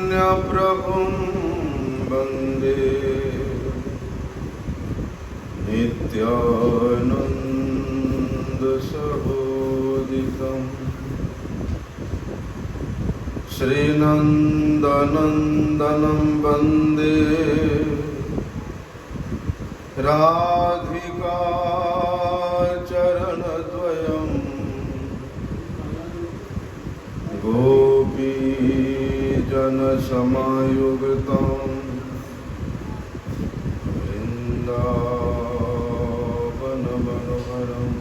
चैतन्य प्रभुं वन्दे नित्यानन्द सहोदितम् श्रीनन्दनन्दनं वन्दे राधिका चरणद्वयं गोपीजनसमायुक्तं वृन्दावनमनोहरम्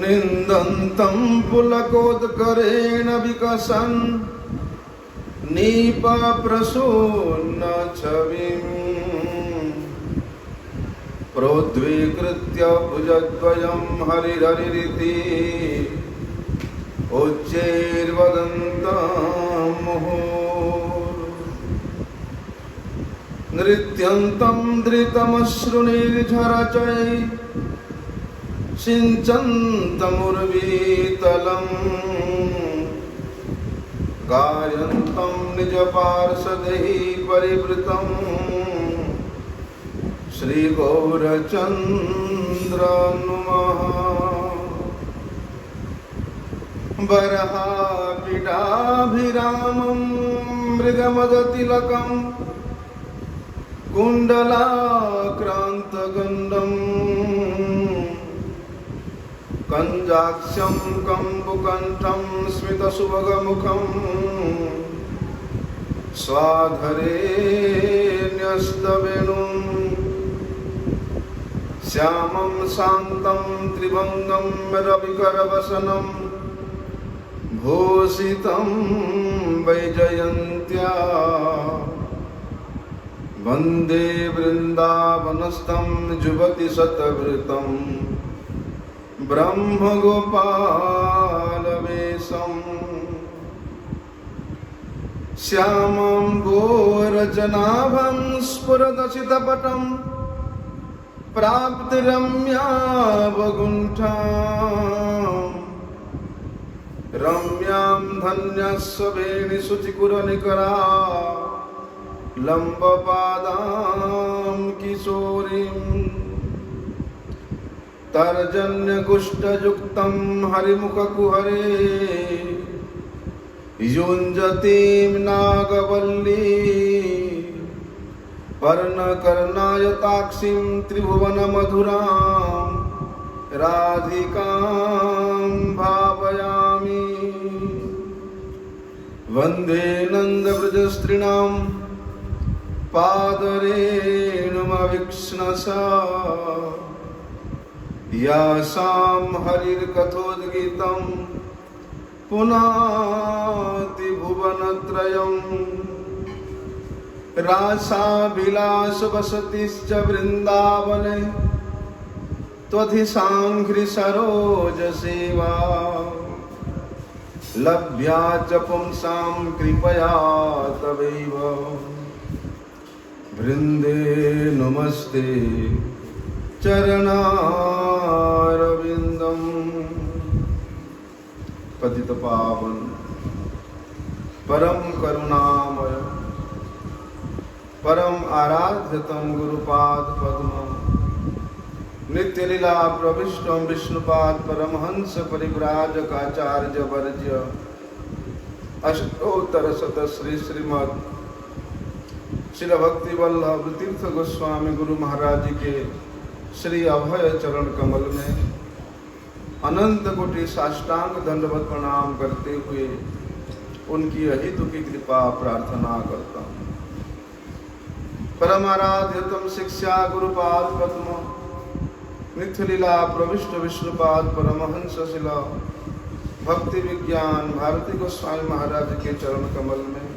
निन्दन्तं पुलकोत्करेण विकसन् नीपप्रसून्नछविं प्रोद्वीकृत्य भुजद्वयं हरिहरिरिति उच्चैर्वदन्तं मुहुः नृत्यन्तं धृतमश्रुनिर्झरचै सिञ्चन्तमुर्वीतलम् गायन्तं निजपार्षदैः परिवृतं श्रीगौरचन्द्र नुमः बर्हापीडाभिरामं मृगमदतिलकं कुण्डलाक्रान्तगण्डम् कञ्जाक्षं कम्बुकण्ठं स्मितसुभगमुखं स्वाधरे न्यस्तवेणुं श्यामं शान्तं त्रिभङ्गं रविकरवसनं भूषितं वैजयन्त्या वन्दे वृन्दावनस्थं जुवति शतवृतम् ब्रह्मगोपालवेशम् श्यामं घोरजनाभं स्फुरदसितपटं प्राप्तिरम्यावगुण्ठां रम्यां धन्यस्व वेणुशुचिकुरनिकरा लम्बपादां किशोरीम् तर्जन्यकुष्ठयुक्तं हरिमुखकुहरे युञ्जतीं नागवल्ली पर्णकर्णायताक्षीं त्रिभुवनमधुरां राधिकां भावयामि वन्दे नन्दव्रजस्त्रीणां पादरेणुमवीक्ष्णसा यासां हरिर्कथोद्गीतं पुनाति भुवनत्रयं रासाभिलाषवसतिश्च वृन्दावने त्वधिसाङ्घ्रिसरोजसेवा लभ्या च पुंसां कृपया तवैव वृन्दे नमस्ते चरणारविन्दम् पतितपावन परम करुणामय परम आराध्यतम गुरुपाद पद्मम् नित्यलीला प्रविष्टम विष्णुपाद परमहंस परिव्राजकाचार्य वर्ज्य अष्टोत्तर शत श्रीमद श्री भक्ति वल्लभ तीर्थ गोस्वामी गुरु महाराज के श्री अभय चरण कमल में अनंत कोटि साष्टांग दंडवत प्रणाम करते हुए उनकी अहितु की कृपा प्रार्थना करता हूँ। परमाराध्यतम शिक्षा गुरुपाद पद्म नित्यलीला प्रविष्ट विष्णुपाद परमहंस शिला भक्ति विज्ञान भारती गोस्वामी महाराज के चरण कमल में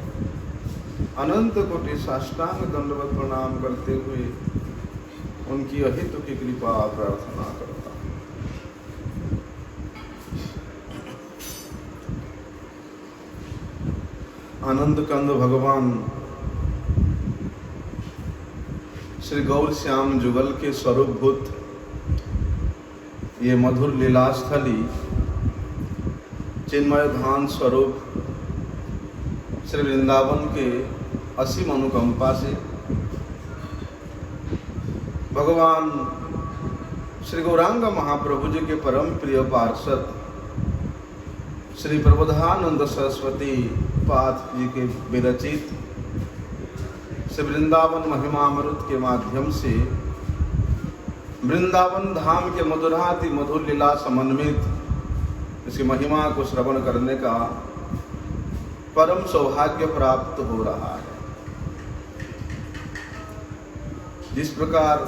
अनंत कोटि साष्टांग दंडवत प्रणाम करते हुए उनकी अहितु की कृपा प्रार्थना करता हूँ। आनंद कंद भगवान श्री गौर श्याम जुगल के स्वरूपभूत ये मधुर लीलास्थली चिन्मय धाम स्वरूप श्री वृंदावन के असीम अनुकंपा से भगवान श्री गौरांग महाप्रभु जी के परम प्रिय पार्षद श्री प्रबोधानंद सरस्वती पाद जी के विरचित श्री वृंदावन महिमामृत के माध्यम से वृंदावन धाम के मधुराति मधुर लीला समन्वित इसकी महिमा को श्रवण करने का परम सौभाग्य प्राप्त हो रहा है। जिस प्रकार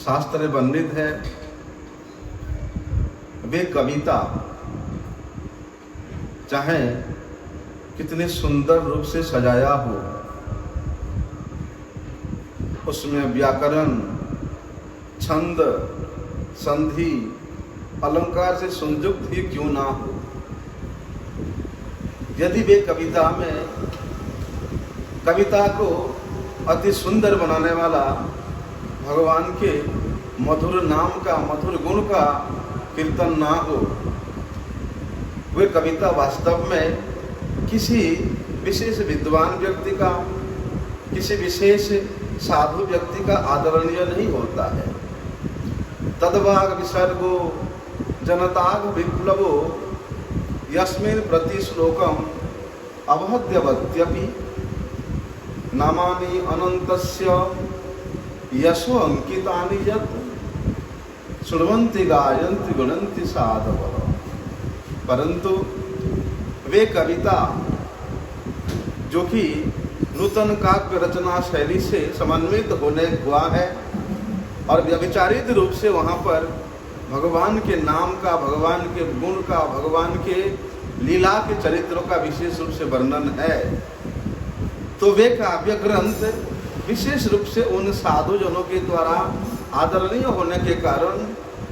शास्त्र वर्णित है, वे कविता चाहे कितने सुंदर रूप से सजाया हो, उसमें व्याकरण, छंद, संधि, अलंकार से संयुक्त ही क्यों ना हो, यदि वे कविता में कविता को अति सुंदर बनाने वाला भगवान के मधुर नाम का, मधुर गुण का कीर्तन ना हो, वे कविता वास्तव में किसी विशेष विद्वान व्यक्ति का, किसी विशेष साधु व्यक्ति का आदरणीय नहीं होता है। तद्वाग विसर्गो जनताग विप्लवो यस्मिन् प्रति श्लोकम अवहद्यवत्यपि नामानि अनन्तस्य यशो अंकितानि यत् शृण्वन्ति गायन्ति गुणन्ति साधवः। परंतु वे कविता जो कि नूतन काव्य रचना शैली से समन्वित होने हुआ है और व्यभिचारित रूप से वहाँ पर भगवान के नाम का, भगवान के गुण का, भगवान के लीला के चरित्रों का विशेष रूप से वर्णन है, तो वे काव्य ग्रंथ विशेष रूप से उन साधु जनों के द्वारा आदरणीय होने के कारण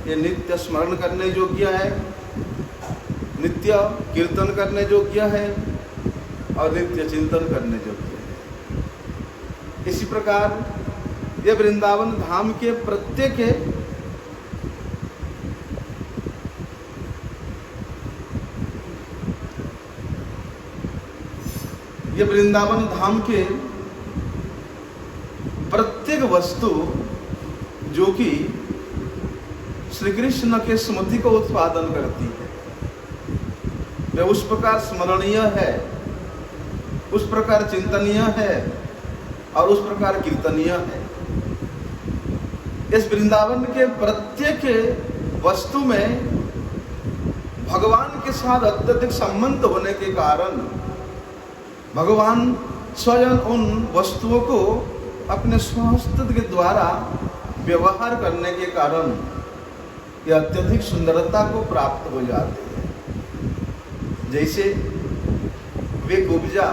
ये नित्य स्मरण करने योग्य है, नित्य कीर्तन करने योग्य है और नित्य चिंतन करने योग्य है। इसी प्रकार ये वृंदावन धाम के प्रत्येक ये वृंदावन धाम के प्रत्येक वस्तु जो कि श्री कृष्ण के स्मृति को उत्पादन करती है, वे उस प्रकार स्मरणीय है, उस प्रकार चिंतनीय है और उस प्रकार कीर्तनीय है। इस वृंदावन के प्रत्येक वस्तु में भगवान के साथ अत्यधिक संबंध होने के कारण भगवान स्वयं उन वस्तुओं को अपने स्वहस्त के द्वारा व्यवहार करने के कारण ये अत्यधिक सुंदरता को प्राप्त हो जाती है। जैसे वे कुब्जा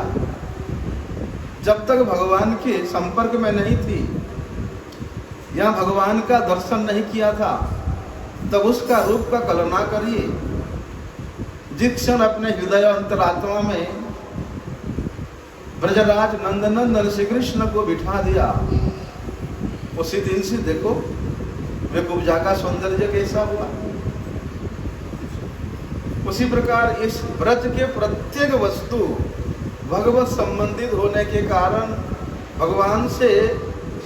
जब तक भगवान के संपर्क में नहीं थी या भगवान का दर्शन नहीं किया था, तब उसका रूप का कल्पना करिए। जिस क्षण अपने हृदय अंतरात्मा में ब्रजराज नंदनंदन श्री कृष्ण को बिठा दिया, उसी दिन से देखो वे कुब्जा का सौंदर्य कैसा हुआ। उसी प्रकार इस ब्रज के प्रत्येक वस्तु भगवत संबंधित होने के कारण, भगवान से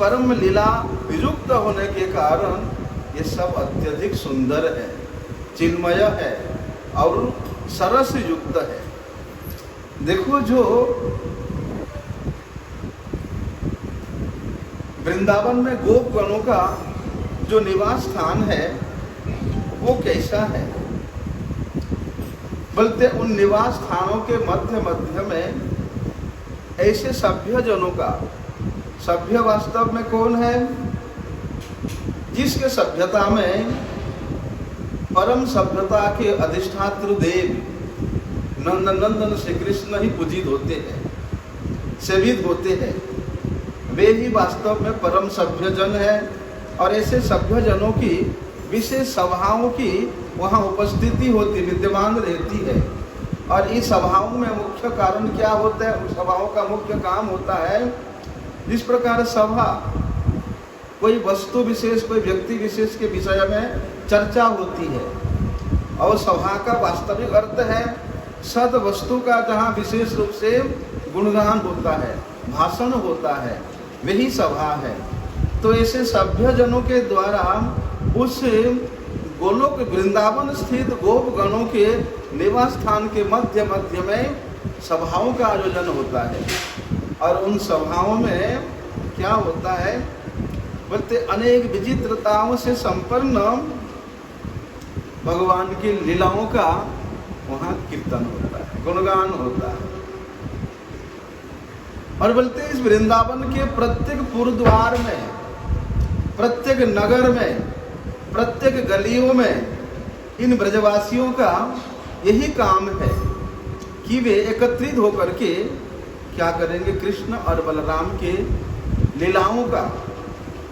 परम लीला वियुक्त होने के कारण ये सब अत्यधिक सुंदर है, चिन्मय है और सरस युक्त है। देखो, जो वृंदावन में गोपगणों का जो निवास स्थान है वो कैसा है, बोलते उन निवास स्थानों के मध्य मध्य में ऐसे सभ्य जनों का, सभ्य वास्तव में कौन है, जिसके सभ्यता में परम सभ्यता के अधिष्ठात्र देव नंदनंदन श्री कृष्ण ही पूजित होते हैं, सेवित होते हैं। वे ही वास्तव में परम सभ्य जन है और ऐसे सभ्य जनों की विशेष सभाओं की वहाँ उपस्थिति होती, विद्यमान रहती है। और इस सभाओं में मुख्य कारण क्या होता है, उन सभाओं का मुख्य काम होता है, जिस प्रकार सभा कोई वस्तु विशेष, कोई व्यक्ति विशेष के विषय में चर्चा होती है और सभा का वास्तविक अर्थ है सद वस्तु का जहाँ विशेष रूप से गुणगान होता है, भाषण होता है, वही सभा है। तो ऐसे सभ्य जनों के द्वारा उस गोलोक वृंदावन स्थित गोप गणों के निवास स्थान के मध्य मध्य में सभाओं का आयोजन होता है। और उन सभाओं में क्या होता है, बोलते अनेक विचित्रताओं से संपन्न भगवान की लीलाओं का वहाँ कीर्तन होता है, गुणगान होता है। और बोलते इस वृंदावन के प्रत्येक पुरद्वार में, प्रत्येक नगर में, प्रत्येक गलियों में इन ब्रजवासियों का यही काम है कि वे एकत्रित होकर के क्या करेंगे, कृष्ण और बलराम के लीलाओं का,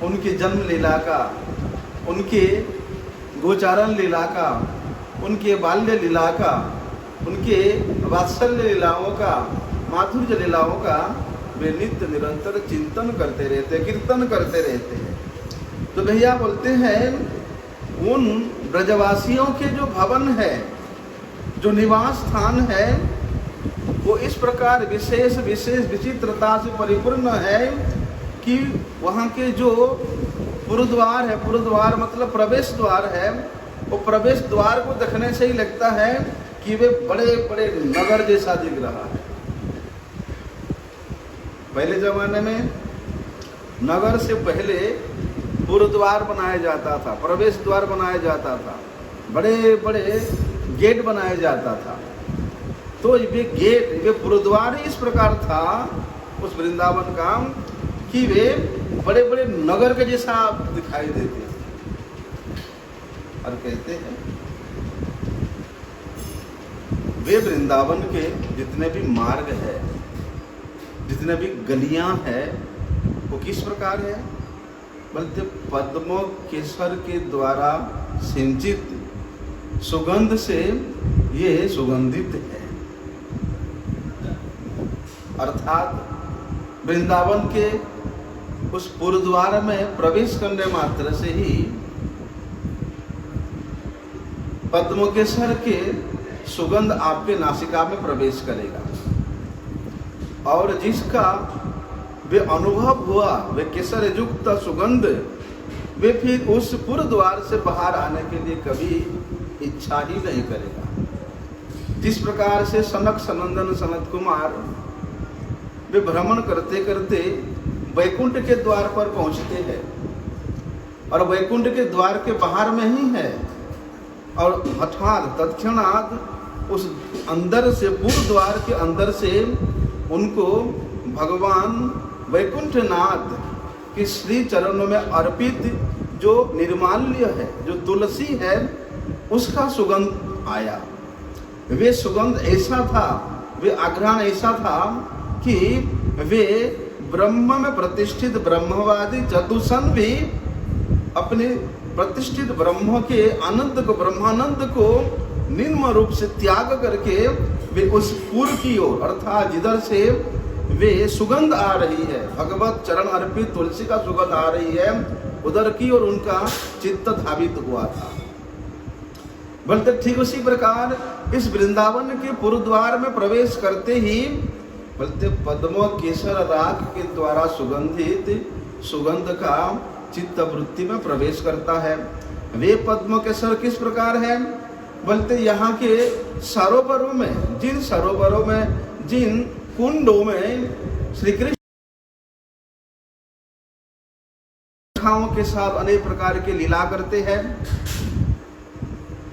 उनके जन्म लीला का, उनके गोचारण लीला का, उनके बाल्य लीला का, उनके वात्सल्य लीलाओं का, माधुर्य लीलाओं का वे नित्य निरंतर चिंतन करते रहते, कीर्तन करते रहते हैं। तो भैया बोलते हैं उन ब्रजवासियों के जो भवन है, जो निवास स्थान है, वो इस प्रकार विशेष विशेष विचित्रता से परिपूर्ण है कि वहाँ के जो पुरद्वार है, पुरद्वार मतलब प्रवेश द्वार है, वो प्रवेश द्वार को देखने से ही लगता है कि वे बड़े बड़े नगर जैसा दिख रहा है। पहले जमाने में नगर से पहले पुरद्वार बनाया जाता था, प्रवेश द्वार बनाया जाता था, बड़े बड़े गेट बनाया जाता था। तो वे गेट, वे पुरद्वार इस प्रकार था उस वृंदावन का कि वे बड़े बड़े नगर के जैसा दिखाई देते थे। और कहते हैं वे वृंदावन के जितने भी मार्ग है, जितने भी गलियां हैं, वो किस प्रकार है, बोलते पद्म केसर के द्वारा सिंचित सुगंध से ये सुगंधित है। अर्थात वृंदावन के उस पुरद्वार में प्रवेश करने मात्र से ही पद्म केसर के सुगंध आपके नासिका में प्रवेश करेगा। और जिसका वे अनुभव हुआ, वे केसर युक्त सुगंध, वे फिर उस पुरद्वार से बाहर आने के लिए कभी इच्छा ही नहीं करेगा। जिस प्रकार से सनक सनंदन सनत कुमार वे भ्रमण करते करते वैकुंठ के द्वार पर पहुंचते हैं और वैकुंठ के द्वार के बाहर में ही है, और हठात तत्क्षणात उस अंदर से, पुरद्वार के अंदर से उनको भगवान वैकुंठनाथ के श्री चरणों में अर्पित जो निर्माल्य है, जो तुलसी है, उसका सुगंध आया। वे सुगंध ऐसा था, वे आघ्राण ऐसा था कि वे ब्रह्म में प्रतिष्ठित ब्रह्मवादी चतुसन भी अपने प्रतिष्ठित ब्रह्म के आनंद को, ब्रह्मानंद को निम्न रूप से त्याग करके वे उस पुर की ओर, अर्थात जिधर से वे सुगंध आ रही है, भगवत चरण अर्पित तुलसी का सुगंध आ रही है, उधर की ओर उनका चित्त धावित हुआ था। बोलते ठीक उसी प्रकार इस वृंदावन के पुरद्वार में प्रवेश करते ही बोलते पद्म केसर राग के द्वारा सुगंधित सुगंध का चित्त वृत्ति में प्रवेश करता है। वे पद्म केसर किस प्रकार है, बोलते यहाँ के सरोवरों में, जिन सरोवरों में, जिन कुंडों में श्री कृष्ण के साथ अनेक प्रकार के लीला करते हैं,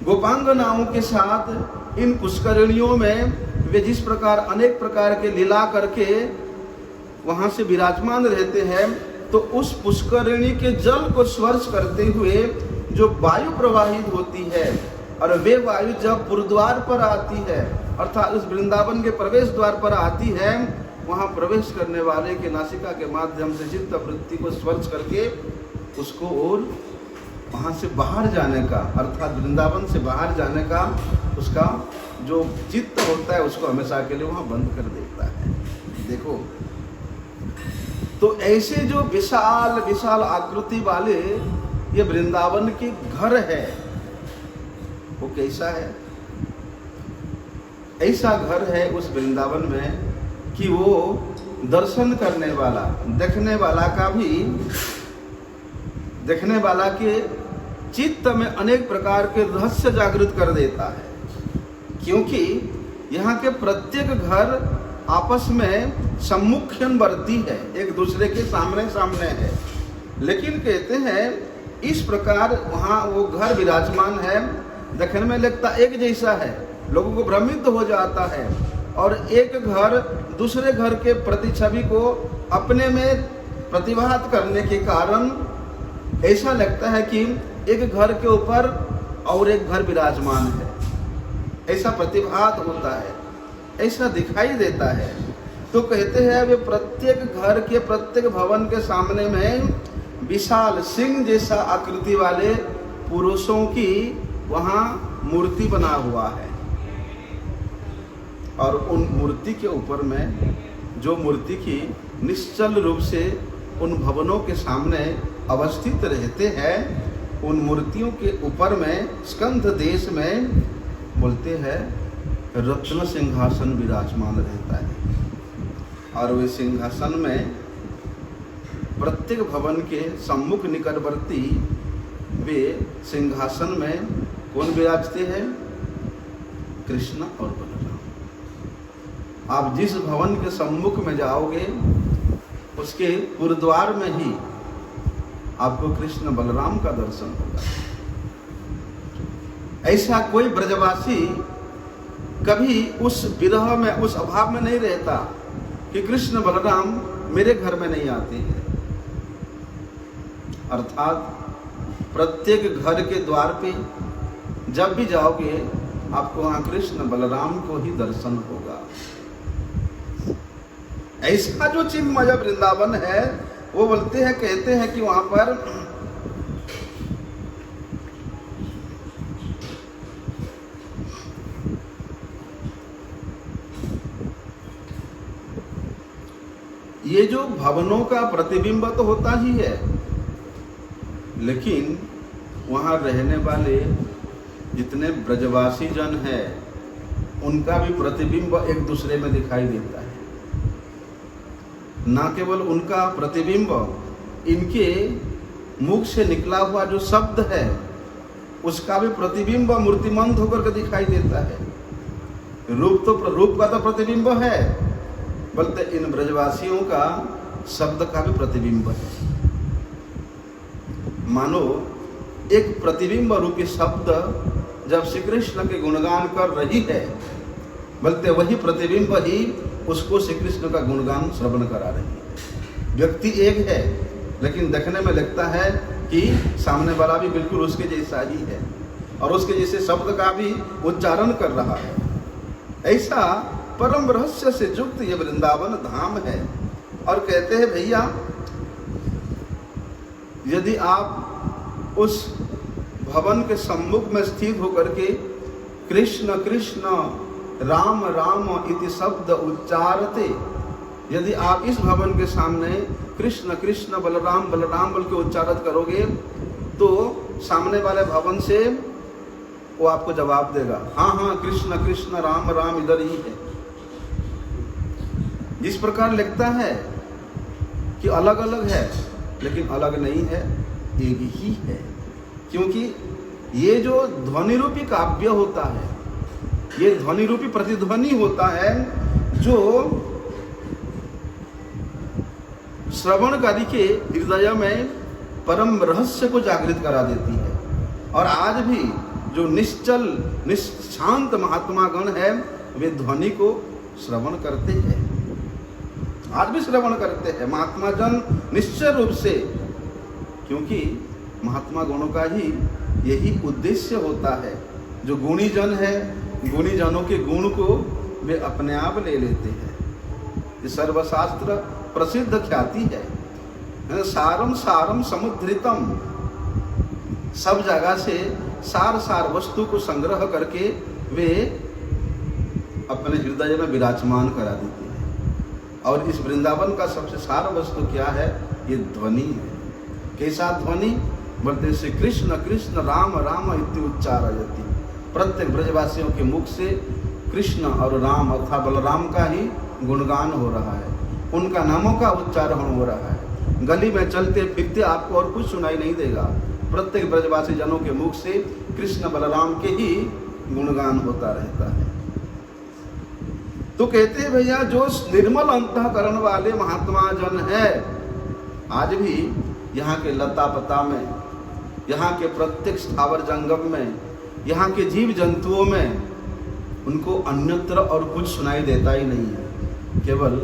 गोपांगनाओं के साथ इन पुष्करिणियों में वे जिस प्रकार अनेक प्रकार के लीला करके वहां से विराजमान रहते हैं, तो उस पुष्करिणी के जल को स्पर्श करते हुए जो वायु प्रवाहित होती है, और वे वायु जब पुरद्वार पर आती है, अर्थात उस वृंदावन के प्रवेश द्वार पर आती है, वहां प्रवेश करने वाले के नासिका के माध्यम से चित्त वृत्ति को स्पर्श करके उसको और वहां से बाहर जाने का, अर्थात वृंदावन से बाहर जाने का उसका जो चित्त होता है उसको हमेशा के लिए वहां बंद कर देता है। देखो, तो ऐसे जो विशाल विशाल आकृति वाले ये वृंदावन के घर है, वो कैसा है? ऐसा घर है उस वृंदावन में कि वो दर्शन करने वाला, देखने वाला का भी, देखने वाला के चित्त में अनेक प्रकार के रहस्य जागृत कर देता है। क्योंकि यहाँ के प्रत्येक घर आपस में सम्मुखीनवर्ती है, एक दूसरे के सामने सामने है। लेकिन कहते हैं इस प्रकार वहाँ वो घर विराजमान है, देखने में लगता एक जैसा है, लोगों को भ्रमित हो जाता है। और एक घर दूसरे घर के प्रतिछवि को अपने में प्रतिभात करने के कारण ऐसा लगता है कि एक घर के ऊपर और एक घर विराजमान है, ऐसा प्रतिभात होता है, ऐसा दिखाई देता है। तो कहते हैं वे प्रत्येक घर के प्रत्येक भवन के सामने में विशाल सिंह जैसा आकृति वाले पुरुषों की वहाँ मूर्ति बना हुआ है। और उन मूर्ति के ऊपर में, जो मूर्ति की निश्चल रूप से उन भवनों के सामने अवस्थित रहते हैं, उन मूर्तियों के ऊपर में स्कंध देश में बोलते हैं रत्न सिंहासन विराजमान रहता है। और वे सिंहासन में प्रत्येक भवन के सम्मुख निकटवर्ती वे सिंहासन में कौन विराजते हैं? कृष्ण और बलराम। आप जिस भवन के सम्मुख में जाओगे उसके गुरुद्वार में ही आपको कृष्ण बलराम का दर्शन होगा। ऐसा कोई ब्रजवासी कभी उस विरह में, उस अभाव में नहीं रहता कि कृष्ण बलराम मेरे घर में नहीं आते हैं। अर्थात प्रत्येक घर के द्वार पे जब भी जाओगे आपको वहां कृष्ण बलराम को ही दर्शन होगा। ऐसा जो चिन्मय वृंदावन है, वो बोलते हैं, कहते हैं कि वहां पर ये जो भवनों का प्रतिबिंब तो होता ही है, लेकिन वहां रहने वाले जितने ब्रजवासी जन हैं उनका भी प्रतिबिंब एक दूसरे में दिखाई देता है। ना केवल उनका प्रतिबिंब, इनके मुख से निकला हुआ जो शब्द है उसका भी प्रतिबिंब मूर्तिमंत होकर के दिखाई देता है। रूप का तो प्रतिबिंब है, बल्कि इन ब्रजवासियों का शब्द का भी प्रतिबिंब है। मानो एक प्रतिबिंब रूपी शब्द जब श्री कृष्ण के गुणगान कर रही है, बल्कि वही प्रतिबिंब ही उसको श्री कृष्ण का गुणगान श्रवण करा रही है। व्यक्ति एक है, लेकिन देखने में लगता है कि सामने वाला भी बिल्कुल उसके जैसा ही है और उसके जैसे शब्द का भी उच्चारण कर रहा है। ऐसा परम रहस्य से युक्त ये वृंदावन धाम है। और कहते हैं भैया, यदि आप उस भवन के सम्मुख में स्थित होकर के कृष्ण कृष्ण राम राम इति शब्द उच्चारते, यदि आप इस भवन के सामने कृष्ण कृष्ण बलराम बलराम बोल के उच्चारित करोगे तो सामने वाले भवन से वो आपको जवाब देगा, हाँ हाँ कृष्ण कृष्ण राम राम इधर ही है। जिस प्रकार लगता है कि अलग अलग है, लेकिन अलग नहीं है, एक ही है। क्योंकि ये जो ध्वनि रूपी काव्य होता है, ये ध्वनि रूपी प्रतिध्वनि होता है जो श्रवणकारी के हृदय में परम रहस्य को जागृत करा देती है। और आज भी जो निश्चल निशांत महात्मा गण है वे ध्वनि को श्रवण करते हैं, आज भी श्रवण करते हैं महात्मा जन निश्चय रूप से। क्योंकि महात्मा गणों का ही यही उद्देश्य होता है। जो गुणी जन है, गुणी जनों के गुण को वे अपने आप ले लेते हैं। ये सर्वशास्त्र प्रसिद्ध ख्याति है। सारम सारम समुद्रितम, सब जगह से सार सार वस्तु को संग्रह करके वे अपने हृदय में विराजमान करा देते हैं। और इस वृंदावन का सबसे सार वस्तु क्या है? ये ध्वनि है। कैसा ध्वनि? बोलते श्री कृष्ण कृष्ण राम राम इति उच्चारयति, प्रत्येक ब्रजवासियों के मुख से कृष्ण और राम अर्थात बलराम का ही गुणगान हो रहा है, उनका नामों का उच्चारण हो रहा है। गली में चलते फिरते आपको और कुछ सुनाई नहीं देगा, प्रत्येक ब्रजवासी जनों के मुख से कृष्ण बलराम के ही गुणगान होता रहता है। तो कहते हैं भैया जो निर्मल अंतःकरण वाले महात्मा जन है, आज भी यहाँ के लता पता में, यहाँ के प्रत्येक स्थावर जंगम में, यहाँ के जीव जंतुओं में उनको अन्यत्र और कुछ सुनाई देता ही नहीं है, केवल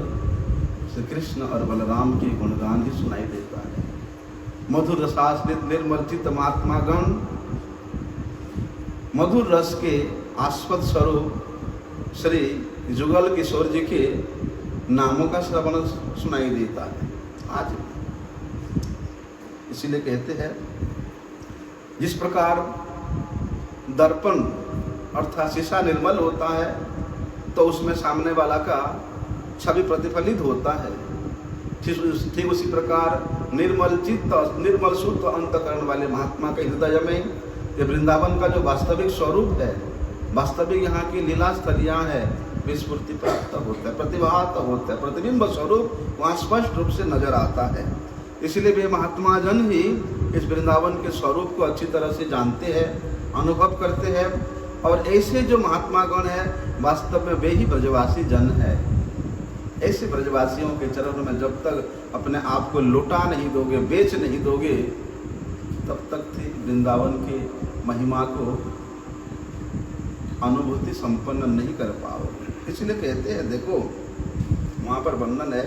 श्री कृष्ण और बलराम के गुणगान ही सुनाई देता है। मधुर रसाश्रित निर्मल चित्त महात्मा गण मधुर रस के आस्पद स्वरूप श्री जुगल किशोर जी के नामों का श्रवण सुनाई देता है आज। इसीलिए कहते हैं जिस प्रकार दर्पण अर्थात शीशा निर्मल होता है तो उसमें सामने वाला का छवि प्रतिफलित होता है, ठीक उसी प्रकार निर्मल चित्त निर्मल शुद्ध अंतःकरण वाले महात्मा के हृदय में ये वृंदावन का जो वास्तविक स्वरूप है, वास्तविक यहाँ की लीला स्थलियाँ है, विस्फूर्ति प्राप्त होता है, प्रतिभात होता है, प्रतिबिंब स्वरूप वहाँ स्पष्ट रूप से नजर आता है। इसलिए वे महात्मा जन ही इस वृंदावन के स्वरूप को अच्छी तरह से जानते हैं, अनुभव करते हैं, और ऐसे जो महात्मा गण है वास्तव में वे ही ब्रजवासी जन है। ऐसे ब्रजवासियों के चरणों में जब तक अपने आप को लौटा नहीं दोगे, बेच नहीं दोगे, तब तक वृंदावन के महिमा को अनुभूति संपन्न नहीं कर पाओगे। इसलिए कहते हैं, देखो वहाँ पर वर्णन है,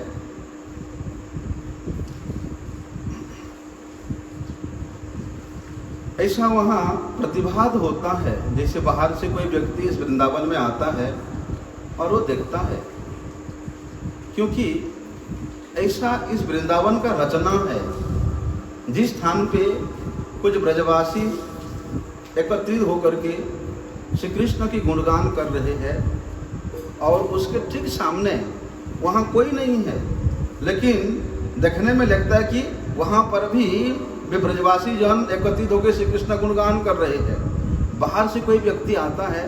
ऐसा वहाँ प्रतिभात होता है जैसे बाहर से कोई व्यक्ति इस वृंदावन में आता है और वो देखता है, क्योंकि ऐसा इस वृंदावन का रचना है। जिस स्थान पे कुछ ब्रजवासी एकत्रित होकर के श्री कृष्ण की गुणगान कर रहे हैं और उसके ठीक सामने वहाँ कोई नहीं है, लेकिन देखने में लगता है कि वहाँ पर भी वे ब्रजवासी जन एकत्रित होकर श्री कृष्ण गुणगान कर रहे हैं। बाहर से कोई व्यक्ति आता है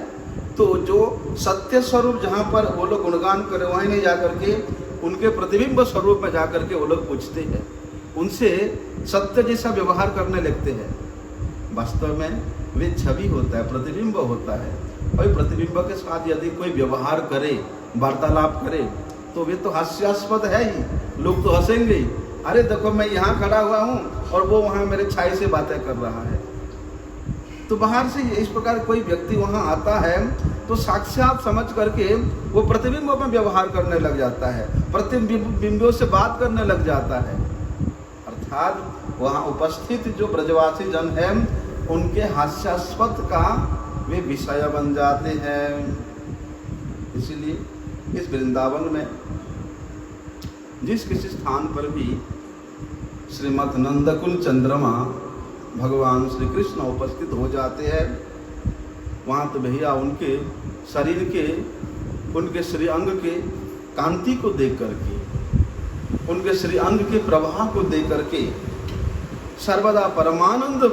तो जो सत्य स्वरूप जहाँ पर वो लोग गुणगान कर रहे वहीं नहीं जाकर के उनके प्रतिबिंब स्वरूप में जाकर के वो लोग पूछते हैं, उनसे सत्य जैसा व्यवहार करने लगते हैं। वास्तव में वे छवि होता है, प्रतिबिंब होता है, और प्रतिबिंब के साथ यदि कोई व्यवहार करे, वार्तालाप करे, तो वे तो हास्यास्पद है ही, लोग तो हंसेंगे ही। अरे देखो मैं यहाँ खड़ा हुआ हूँ और वो वहाँ मेरे छाई से बातें कर रहा है। तो बाहर से इस प्रकार कोई व्यक्ति वहाँ आता है तो साक्षात समझ करके वो प्रतिबिंबों में व्यवहार करने लग जाता है, प्रतिबिंबों से बात करने लग जाता है। अर्थात वहाँ उपस्थित जो ब्रजवासी जन हैं उनके हास्यास्पद का वे विषय बन जाते हैं। इसीलिए इस वृंदावन में जिस किसी स्थान पर भी श्रीमद नंदकुल चंद्रमा भगवान श्री कृष्ण उपस्थित हो जाते हैं, वहाँ तो भैया उनके शरीर के, उनके श्री अंग के कांति को देख करके, उनके श्री अंग के प्रवाह को देख करके सर्वदा परमानंद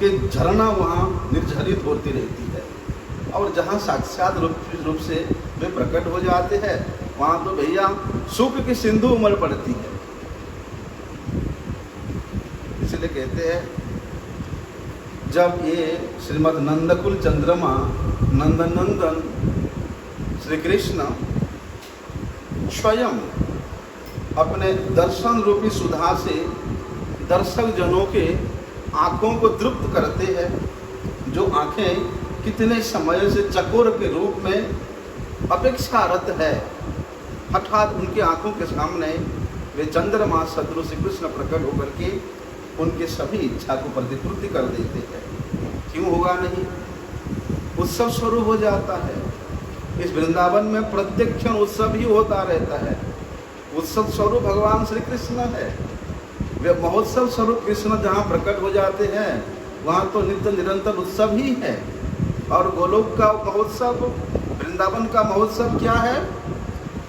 के झरना वहाँ निर्झरित होती रहती है। और जहाँ साक्षात रूप से वे प्रकट हो जाते हैं वहाँ तो भैया सुख की सिंधु उमड़ पड़ती है। इसलिए कहते हैं जब ये श्रीमद नंदकुल चंद्रमा नंदन श्री कृष्ण स्वयं अपने दर्शन रूपी सुधा से दर्शक जनों के आँखों को तृप्त करते हैं, जो आँखें कितने समय से चकोर के रूप में अपेक्षारत है, हठात उनके आँखों के सामने वे चंद्रमा सदृश श्री कृष्ण प्रकट होकर के उनके सभी इच्छा को प्रतिपूर्ति कर देते हैं। क्यों होगा नहीं, उत्सव स्वरूप हो जाता है। इस वृंदावन में प्रत्येक क्षण उत्सव ही होता रहता है। उत्सव स्वरूप भगवान श्री कृष्ण है। वे महोत्सव स्वरूप कृष्ण जहाँ प्रकट हो जाते हैं वहाँ तो नित्य निरंतर उत्सव ही है। और गोलोक का महोत्सव, वृंदावन का महोत्सव क्या है?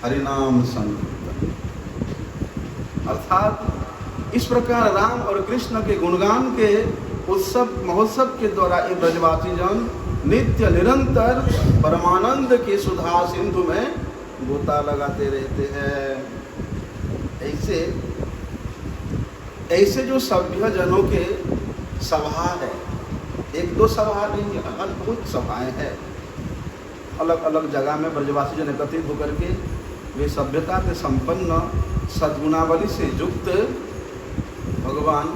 हरिनाम संकीर्तन। अर्थात इस प्रकार राम और कृष्ण के गुणगान के उत्सव महोत्सव के द्वारा ये ब्रजवासी जन नित्य निरंतर परमानंद की सुधा सिंधु में गोता लगाते रहते हैं। ऐसे जो सभ्य जनों के सभा है, एक दो सभा नहीं है, अद्भुत सभाएं हैं। अलग अलग जगह में ब्रजवासी जन एकत्रित होकर के वे सभ्यता के संपन्न सद्गुणावली से युक्त भगवान,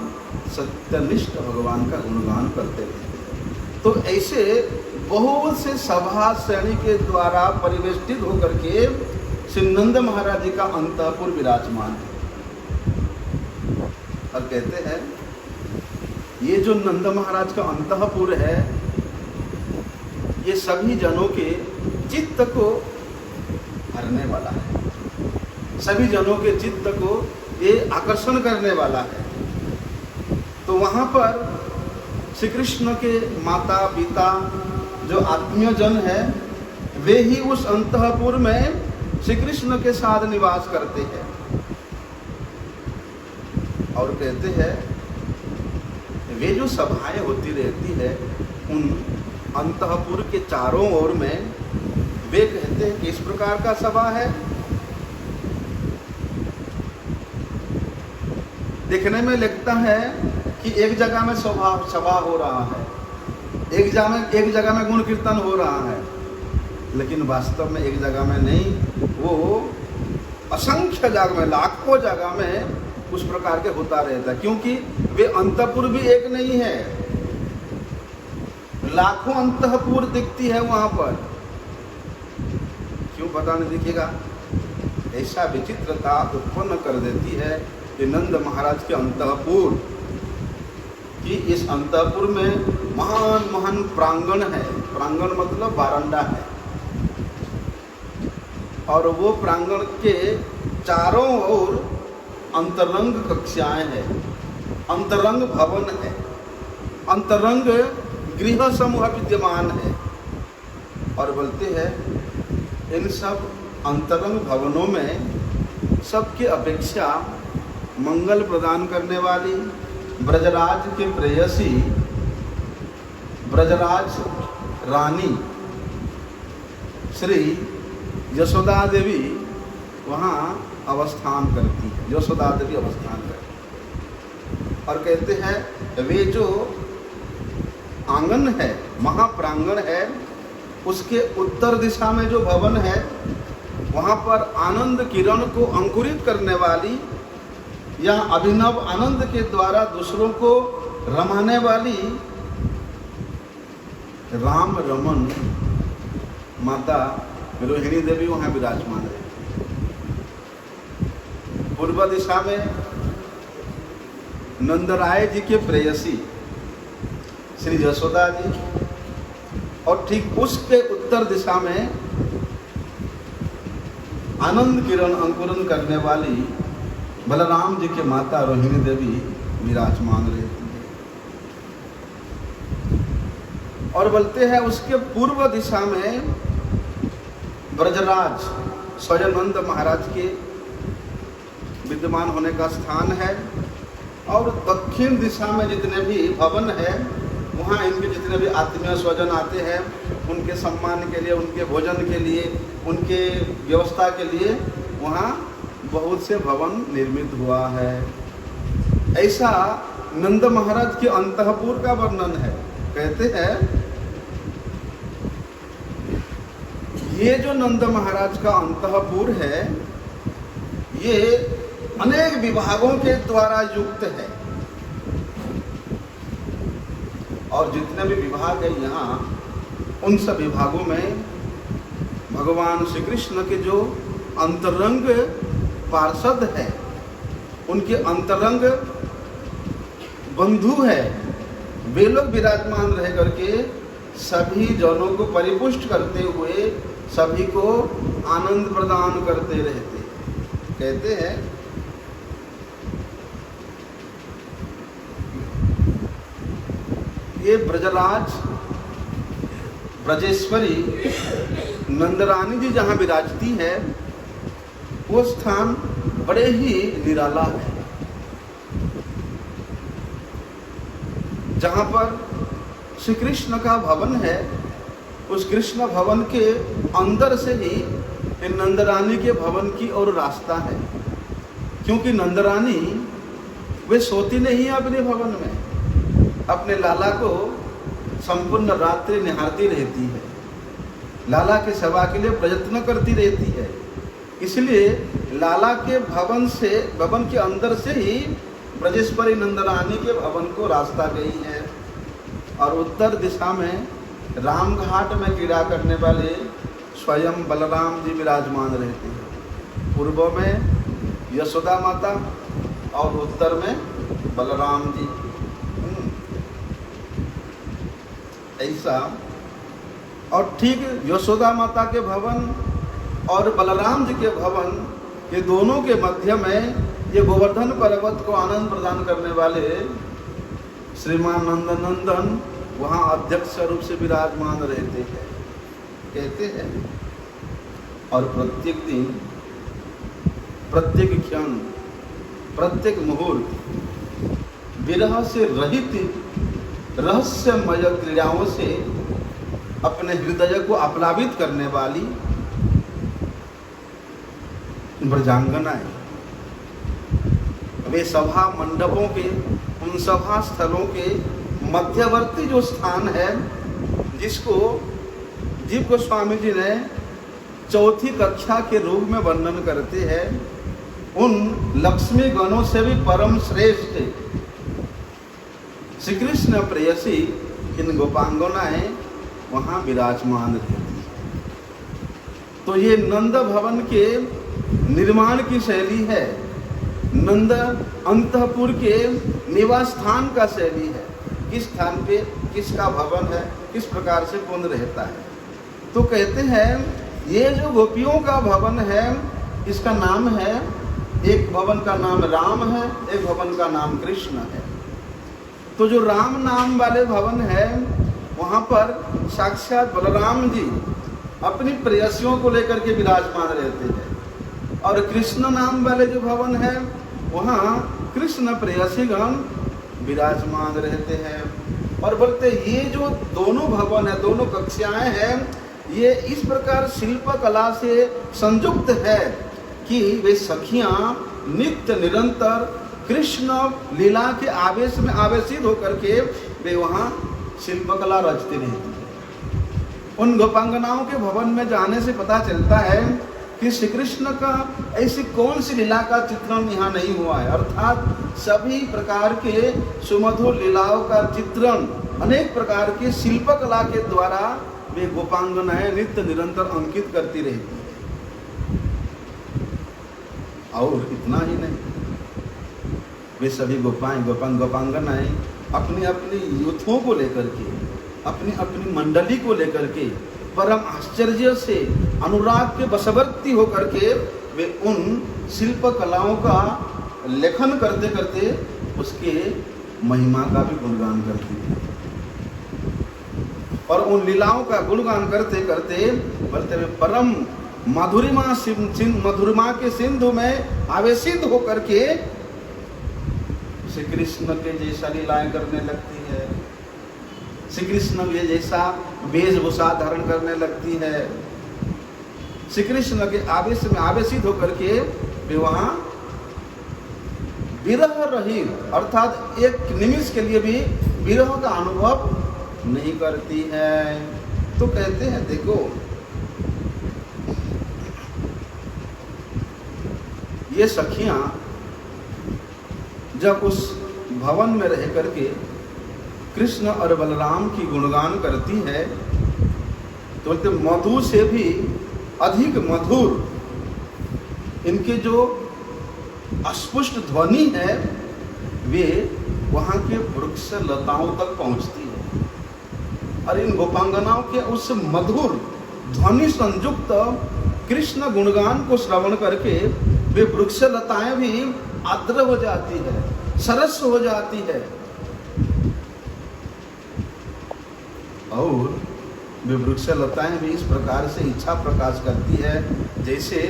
सत्यनिष्ठ भगवान का गुणगान करते हैं। तो ऐसे बहुत से सभा श्रेणी के द्वारा परिवेष्टित होकर के श्री नंद महाराज जी का अंतःपुर विराजमान है। और कहते हैं ये जो नंद महाराज का अंतःपुर है, ये सभी जनों के चित्त को भरने वाला है, सभी जनों के चित्त को ये आकर्षण करने वाला है। तो वहाँ पर श्री कृष्ण के माता पिता जो आत्मीय जन है, वे ही उस अंतःपुर में श्री कृष्ण के साथ निवास करते हैं। और कहते हैं वे जो सभाएं होती रहती है उन अंतःपुर के चारों ओर में, वे कहते हैं कि इस प्रकार का सभा है। देखने में लगता है कि एक जगह में सभा हो रहा है, एक जगह में गुण कीर्तन हो रहा है, लेकिन वास्तव में एक जगह में नहीं, वो असंख्य जगह में, लाखों जगह में उस प्रकार के होता रहता है। क्योंकि वे अंतःपुर भी एक नहीं है, लाखों अंतःपुर दिखती है वहां पर। क्यों पता नहीं दिखेगा? ऐसा विचित्रता उत्पन्न कर देती है कि नंद महाराज के अंतःपुर कि इस अंतःपुर में महान महान प्रांगण है। प्रांगण मतलब बारंडा है, और वो प्रांगण के चारों ओर अंतरंग कक्षाएं हैं, अंतरंग भवन है, अंतरंग गृह समूह विद्यमान है। और बोलते हैं इन सब अंतरंग भवनों में सबके अपेक्षा मंगल प्रदान करने वाली ब्रजराज के प्रेयसी ब्रजराज रानी श्री यशोदा देवी वहाँ अवस्थान करती है, यशोदा देवी अवस्थान करती। और कहते हैं वे जो आंगन है, महाप्रांगण है, उसके उत्तर दिशा में जो भवन है, वहाँ पर आनंद किरण को अंकुरित करने वाली या अभिनव आनंद के द्वारा दूसरों को रमाने वाली राम रमन माता रोहिणी देवी वहाँ विराजमान है। पूर्व दिशा में नंदराय जी के प्रेयसी श्री यशोदा जी, और ठीक उसके उत्तर दिशा में आनंद किरण अंकुरन करने वाली बलराम जी के माता रोहिणी देवी विराजमान रहती है। और बोलते हैं उसके पूर्व दिशा में ब्रजराज स्वयंनंद महाराज के विद्यमान होने का स्थान है। और दक्षिण दिशा में जितने भी भवन है, वहाँ इनके जितने भी आत्मीय स्वजन आते हैं, उनके सम्मान के लिए, उनके भोजन के लिए, उनके व्यवस्था के लिए वहाँ बहुत से भवन निर्मित हुआ है। ऐसा नंद महाराज के अंतःपुर का वर्णन है। कहते हैं ये जो नंद महाराज का अंतःपुर है, ये अनेक विभागों के द्वारा युक्त है। और जितने भी विभाग है यहाँ, उन सब विभागों में भगवान श्री कृष्ण के जो अंतरंग पार्षद है, उनके अंतरंग बंधु है, वे लोग विराजमान रह करके सभी जनों को परिपुष्ट करते हुए सभी को आनंद प्रदान करते रहते। कहते हैं ये ब्रजराज ब्रजेश्वरी नंदरानी जी जहाँ विराजती है, वो स्थान बड़े ही निराला है, जहाँ पर श्री कृष्ण का भवन है, उस कृष्ण भवन के अंदर से ही नंदरानी के भवन की ओर रास्ता है, क्योंकि नंदरानी वे सोती नहीं है अपने भवन में, अपने लाला को संपूर्ण रात्रि निहारती रहती है, लाला की सेवा के लिए प्रयत्न करती रहती है। इसलिए लाला के भवन के अंदर से ही ब्रजेश्वरी नंदरानी के भवन को रास्ता गई है। और उत्तर दिशा में रामघाट में क्रीड़ा करने वाले स्वयं बलराम जी विराजमान रहते हैं। पूर्व में यशोदा माता और उत्तर में बलराम जी। ऐसा, और ठीक यशोदा माता के भवन और बलराम जी के भवन ये दोनों के मध्य में ये गोवर्धन पर्वत को आनंद प्रदान करने वाले श्रीमान नंदन वहाँ अध्यक्ष रूप से विराजमान रहते हैं, कहते हैं। और प्रत्येक दिन, प्रत्येक क्षण, प्रत्येक मुहूर्त विरह से रहित रहस्यमय क्रीड़ाओं से अपने हृदय को आप्लावित करने वाली ब्रजांगनाएं, वे सभा मंडपों के, उन सभा स्थलों के मध्यवर्ती जो स्थान है, जिसको जीव गोस्वामी जी ने चौथी कक्षा के रूप में वर्णन करते हैं, उन लक्ष्मी गणों से भी परम श्रेष्ठ श्री कृष्ण प्रेयसी इन गोपांगनाएं वहां विराजमान रहती। तो ये नंद भवन के निर्माण की शैली है, नंद अंतःपुर के निवास स्थान का शैली है, किस स्थान पे किसका भवन है, किस प्रकार से कौन रहता है। तो कहते हैं ये जो गोपियों का भवन है, इसका नाम है, एक भवन का नाम राम है, एक भवन का नाम कृष्ण है। तो जो राम नाम वाले भवन है, वहाँ पर साक्षात बलराम जी अपनी प्रेयसियों को लेकर के विराजमान रहते हैं। और कृष्ण नाम वाले जो भवन है, वहाँ कृष्ण प्रेयसीगण विराजमान रहते हैं। और बोलते ये जो दोनों भवन है, दोनों कक्षाएं हैं, ये इस प्रकार शिल्प कला से संयुक्त है कि वे सखियां नित्य निरंतर कृष्ण लीला के आवेश में आवेशित होकर के वे वहाँ शिल्पकला रचती रहती है। उन गोपांगनाओं के भवन में जाने से पता चलता है कि श्री कृष्ण का ऐसी कौन सी लीला का चित्रण यहाँ नहीं हुआ है, अर्थात सभी प्रकार के सुमधुर लीलाओं का चित्रण अनेक प्रकार के शिल्पकला के द्वारा वे गोपांगनाएं नित्य निरंतर अंकित करती रहती है। और इतना ही नहीं, वे सभी गोपांगनाएं अपनी अपनी यूथों को लेकर के, अपनी अपनी मंडली को लेकर के परम आश्चर्य से अनुराग के वशवर्ती होकर के वे उन शिल्प कलाओं का लेखन करते करते उसके महिमा का भी गुणगान करती है। और उन लीलाओं का गुणगान करते करते बोलते हुए परम मधुरिमा के सिंधु में आवेशित होकर के श्री कृष्ण के जैसा लीलाएं करने लगती है, श्री कृष्ण के जैसा वेशभूषा धारण करने लगती है। श्री कृष्ण के आवेश में आवेशित होकर के वे वहाँ विरह रहित, अर्थात एक निमिष के लिए भी विरह का अनुभव नहीं करती है। तो कहते हैं देखो, ये सखियां जब उस भवन में रह करके कृष्ण और बलराम की गुणगान करती है, तो बोलते मधु से भी अधिक मधुर इनके जो अस्पष्ट ध्वनि है, वे वहाँ के वृक्ष लताओं तक पहुँचती है। और इन गोपांगनाओं के उस मधुर ध्वनि संयुक्त कृष्ण गुणगान को श्रवण करके वे वृक्ष लताएं भी आर्द्र हो जाती है, सरस हो जाती है। और वे वृक्ष लताएं भी इस प्रकार से इच्छा प्रकाश करती है जैसे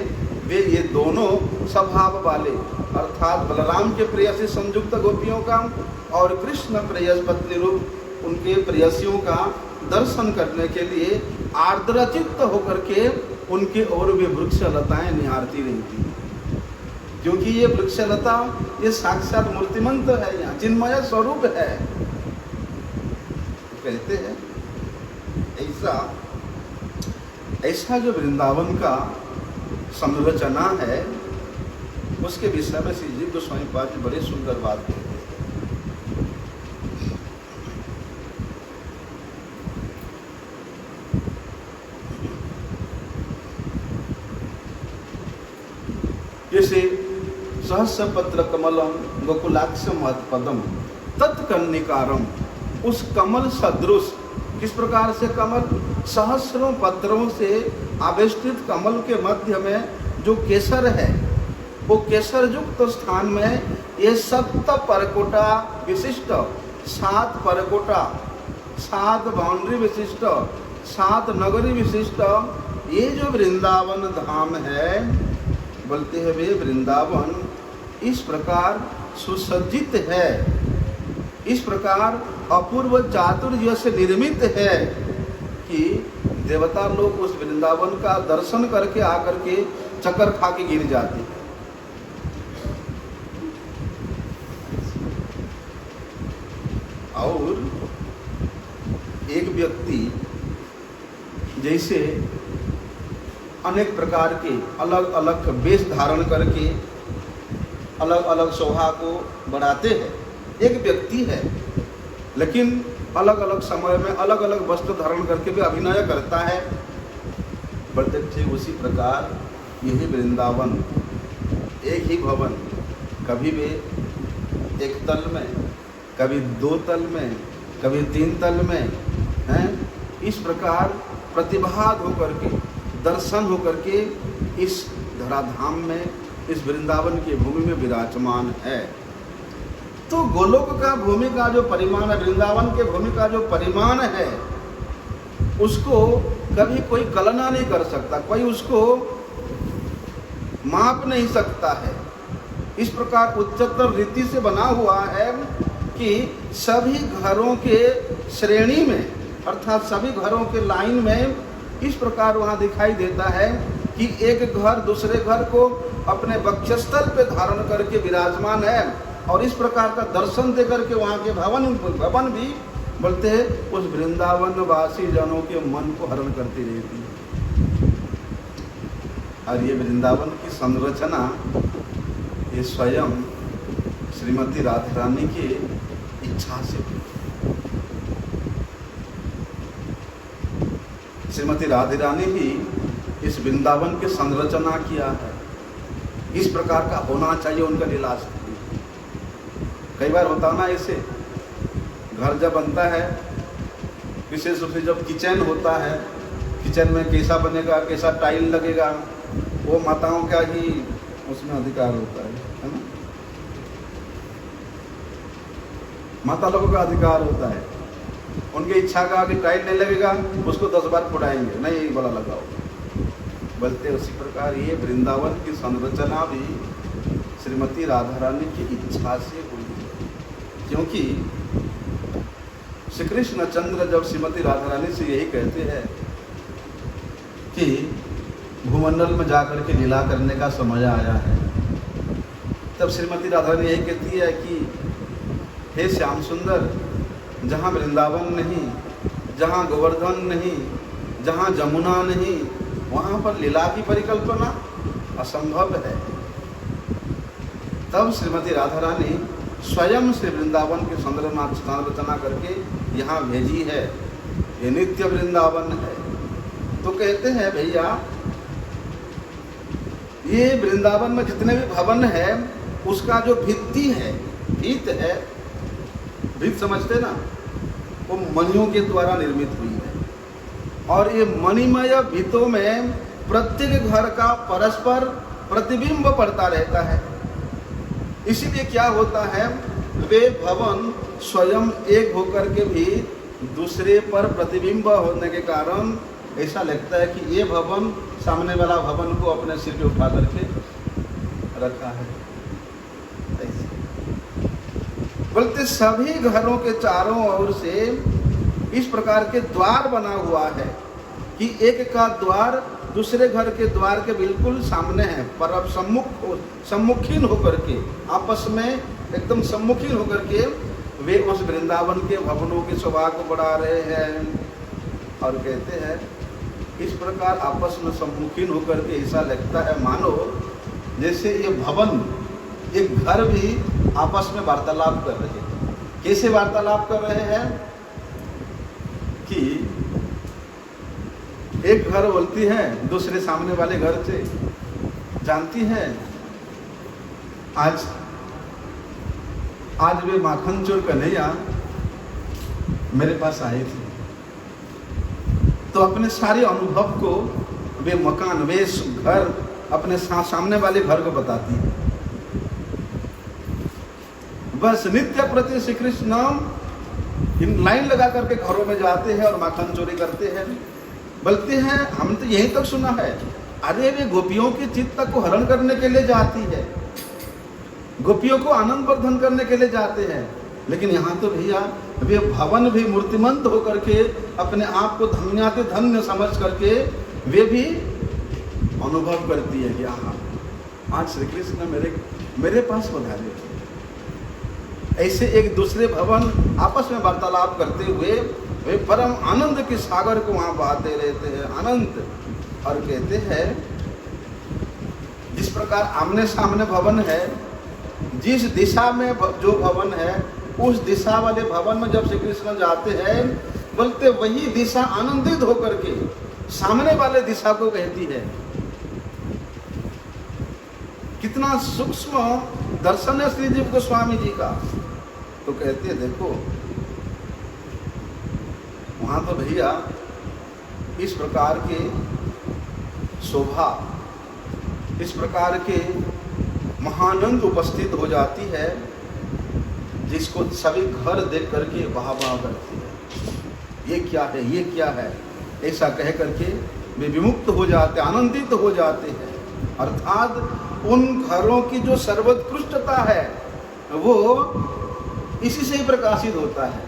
वे ये दोनों स्वभाव वाले, अर्थात बलराम के प्रेयसी संयुक्त गोपियों का और कृष्ण प्रेयस पत्नी रूप उनके प्रेयसियों का दर्शन करने के लिए आर्द्रचित्त होकर के उनके और वे वृक्ष लताएं निहारती रहती हैं, क्योंकि ये वृक्ष लता ये साक्षात मूर्तिमंत है, यहाँ चिन्मय स्वरूप है। कहते हैं ऐसा जो वृंदावन का संरचना है उसके विषय में श्री जीव गोस्वामी पाद जी बड़े सुंदर बात कहते हैं। जैसे सहस्र पत्र कमलम गोकुलाक्ष महत्पदम तत्कर्णिकारम, उस कमल सदृश, किस प्रकार से कमल, सहस्रों पत्रों से आवेष्टित कमल के मध्य में जो केसर है, वो केसर युक्त स्थान में ये 7 परकोटा विशिष्ट, 7 परकोटा, 7 बाउंड्री विशिष्ट, 7 नगरी विशिष्ट ये जो वृंदावन धाम है, बोलते हैं वे वृंदावन इस प्रकार सुसज्जित है, इस प्रकार अपूर्व चातुर्य से निर्मित है कि देवता लोग उस वृंदावन का दर्शन करके आकर के चक्कर खा के गिर जाते। और एक व्यक्ति जैसे अनेक प्रकार के अलग अलग वेश धारण करके अलग अलग शोभा को बढ़ाते हैं, एक व्यक्ति है लेकिन अलग अलग समय में अलग अलग वस्त्र धारण करके भी अभिनय करता है, बढ़ते ठीक उसी प्रकार यही वृंदावन एक ही भवन, कभी भी एक तल में, कभी 2 तल में, कभी 3 तल में हैं, इस प्रकार प्रतिभाग होकर के, दर्शन होकर के इस धराधाम में, इस वृंदावन की भूमि में विराजमान है। तो गोलोक का भूमि का जो परिमाण है, वृंदावन के भूमि का जो परिमाण है, उसको कभी कोई कल्पना नहीं कर सकता, कोई उसको माप नहीं सकता है। इस प्रकार उच्चतर रीति से बना हुआ है कि सभी घरों के श्रेणी में, अर्थात सभी घरों के लाइन में इस प्रकार वहाँ दिखाई देता है कि एक घर दूसरे घर को अपने वक्षस्थल पे धारण करके विराजमान है, और इस प्रकार का दर्शन दे करके वहाँ के भवन भी बोलते हैं उस वृंदावन वासी जनों के मन को हरण करती रहती है। और ये वृंदावन की संरचना ये स्वयं श्रीमती राधा रानी की इच्छा से हुई। श्रीमती राधा रानी ही इस वृंदावन की संरचना किया है, इस प्रकार का होना चाहिए उनका लीलास। कई बार होता ना ऐसे, घर जब बनता है, विशेष रूप से जब किचन होता है, किचन में कैसा बनेगा, कैसा टाइल लगेगा, वो माताओं का ही उसमें अधिकार होता है ना, माता लोगों का अधिकार होता है। उनकी इच्छा का कि टाइल नहीं लगेगा, उसको 10 बार फुटाएंगे, नहीं यही बड़ा लगाओ, बोलते उसी प्रकार ये वृंदावन की संरचना भी श्रीमती राधा रानी की इच्छा से हुई, क्योंकि श्री कृष्ण चंद्र जब श्रीमती राधा रानी से यही कहते हैं कि भूमंडल में जाकर के लीला करने का समय आया है, तब श्रीमती राधा रानी यही कहती है कि हे श्याम सुंदर, जहाँ वृंदावन नहीं, जहाँ गोवर्धन नहीं, जहाँ जमुना नहीं, वहाँ पर लीला की परिकल्पना असंभव है। तब श्रीमती राधा रानी स्वयं से वृंदावन की संरचना करके यहाँ भेजी है, ये नित्य वृंदावन है। तो कहते हैं भैया ये वृंदावन में जितने भी भवन है उसका जो भित्ति है, भित्त है, भित्त समझते ना, वो मणियों के द्वारा निर्मित हुई है, और ये मणिमय भित्तों में प्रत्येक घर का परस्पर प्रतिबिंब पड़ता रहता है। इसीलिए क्या होता है, वे भवन स्वयं एक होकर के भी दूसरे पर प्रतिबिंब होने के कारण ऐसा लगता है कि ये भवन सामने वाला भवन को अपने सिर पे उठा करके रखा है। बोलते सभी घरों के चारों ओर से इस प्रकार के द्वार बना हुआ है, कि एक का द्वार दूसरे घर के द्वार के बिल्कुल सामने है, पर अब सम्मुखीन होकर के, आपस में एकदम सम्मुखीन होकर के वे उस वृंदावन के भवनों की शोभा को बढ़ा रहे हैं। और कहते हैं इस प्रकार आपस में सम्मुखीन होकर के ऐसा लगता है मानो जैसे ये भवन, ये घर भी आपस में वार्तालाप कर रहे हैं। कैसे वार्तालाप कर रहे हैं कि एक घर बोलती है दूसरे सामने वाले घर से, जानती है आज वे माखन चोर कन्हैया मेरे पास आए थे, तो अपने सारे अनुभव को वे मकान, वे घर अपने सामने वाले घर को बताती है। बस नित्य प्रति श्री कृष्ण इन लाइन लगा करके घरों में जाते हैं और माखन चोरी करते हैं। बोलते हैं हम तो यहीं तक सुना है, अरे वे गोपियों के चित्त को हरण करने के लिए जाती है, गोपियों को आनंद वर्धन करने के लिए जाते हैं। लेकिन यहाँ तो भैया वे भवन भी मूर्तिमंत होकर के अपने आप को धन्याति धन्य समझ करके वे भी अनुभव करती है कि हाँ आज श्री कृष्ण मेरे पास पधारे। ऐसे एक दूसरे भवन आपस में वार्तालाप करते हुए वे परम आनंद के सागर को वहां बहाते रहते हैं, आनंद। और कहते हैं जिस प्रकार आमने सामने भवन है, जिस दिशा में जो भवन है उस दिशा वाले भवन में जब श्री कृष्ण जाते हैं, बोलते वही दिशा आनंदित होकर के सामने वाले दिशा को कहती है। कितना सूक्ष्म दर्शन है श्री जीव गोस्वामी जी का। तो कहते हैं देखो वहां तो भैया इस प्रकार के शोभा, इस प्रकार के महानंद उपस्थित हो जाती है जिसको सभी घर देख करके वाह वाह करती है। ये क्या है, ये क्या है, ऐसा कह करके वे विमुक्त हो जाते, आनंदित हो जाते हैं। अर्थात उन घरों की जो सर्वोत्कृष्टता है वो इसी से ही प्रकाशित होता है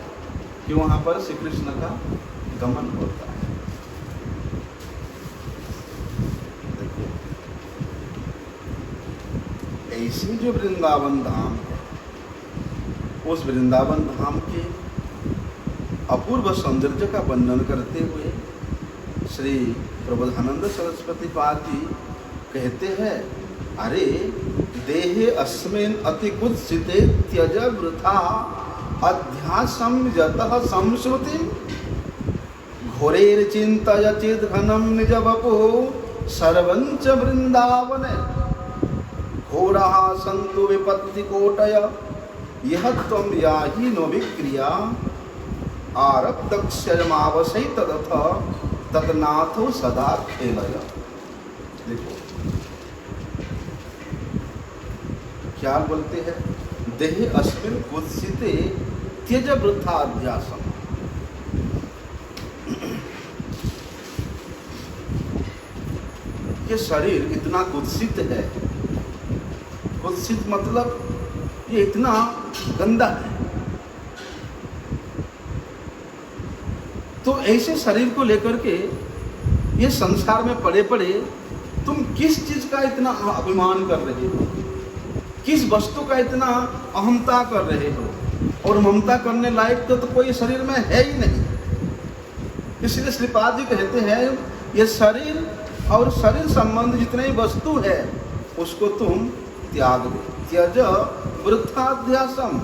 कि वहां पर श्री कृष्ण का गमन होता है। देखो ऐसी जो वृंदावन धाम है, उस वृंदावन धाम के अपूर्व सौंदर्य का वर्णन करते हुए श्री प्रबोधानंद सरस्वती पाद जी कहते हैं, अरे देहे अस्मिन् अति कुत्सिते त्यज वृथा अध्यासं यतः संश्रुतिं घोरेर चिन्तय चिद्घनं निज वपुः सर्वं च वृन्दावने घोराः सन्तु विपत्तिकोटय यह त्वं याहि नो विक्रिया आरब्धक्षयमावसै तदथ तदनाथो सदा खेलय। देखो क्या बोलते हैं, देहे अस्मिन् कुत्सिते त्यज वृथा अध्यासम। ये शरीर इतना कुत्सित है, कुत्सित मतलब ये इतना गंदा है। तो ऐसे शरीर को लेकर के ये संसार में पड़े पड़े तुम किस चीज का इतना अभिमान कर रहे हो, किस वस्तु का इतना अहमता कर रहे हो, और ममता करने लायक तो कोई शरीर में है ही नहीं। इसलिए श्रीपाद जी कहते हैं ये शरीर और शरीर संबंध जितने वस्तु है उसको तुम त्याग दो, त्यज वृथाध्यासम।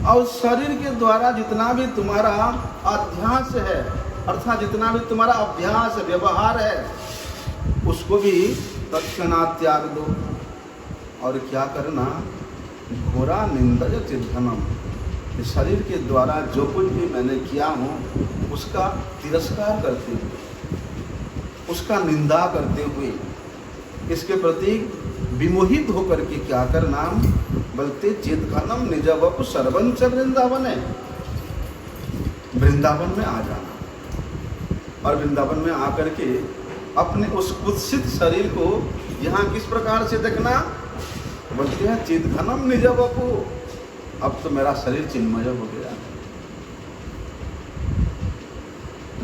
और शरीर के द्वारा जितना भी तुम्हारा अध्यास है, अर्थात जितना भी तुम्हारा अभ्यास व्यवहार है, उसको भी तत्क्षणात् त्याग दो। और क्या करना, घोरा निंदय चिद्घनम। शरीर के द्वारा जो कुछ भी मैंने किया हूँ उसका तिरस्कार करते हुए, उसका निंदा करते हुए, इसके प्रति विमोहित होकर के क्या करना, बोलते चिद्घनम निज वपु सर्वंच वृंदावन है, वृंदावन में आ जाना। और वृंदावन में आकर के अपने उस कुत्सित शरीर को यहाँ किस प्रकार से देखना, बोलते हैं चिद्घनम निज वपु, अब तो मेरा शरीर चिन्मय हो गया।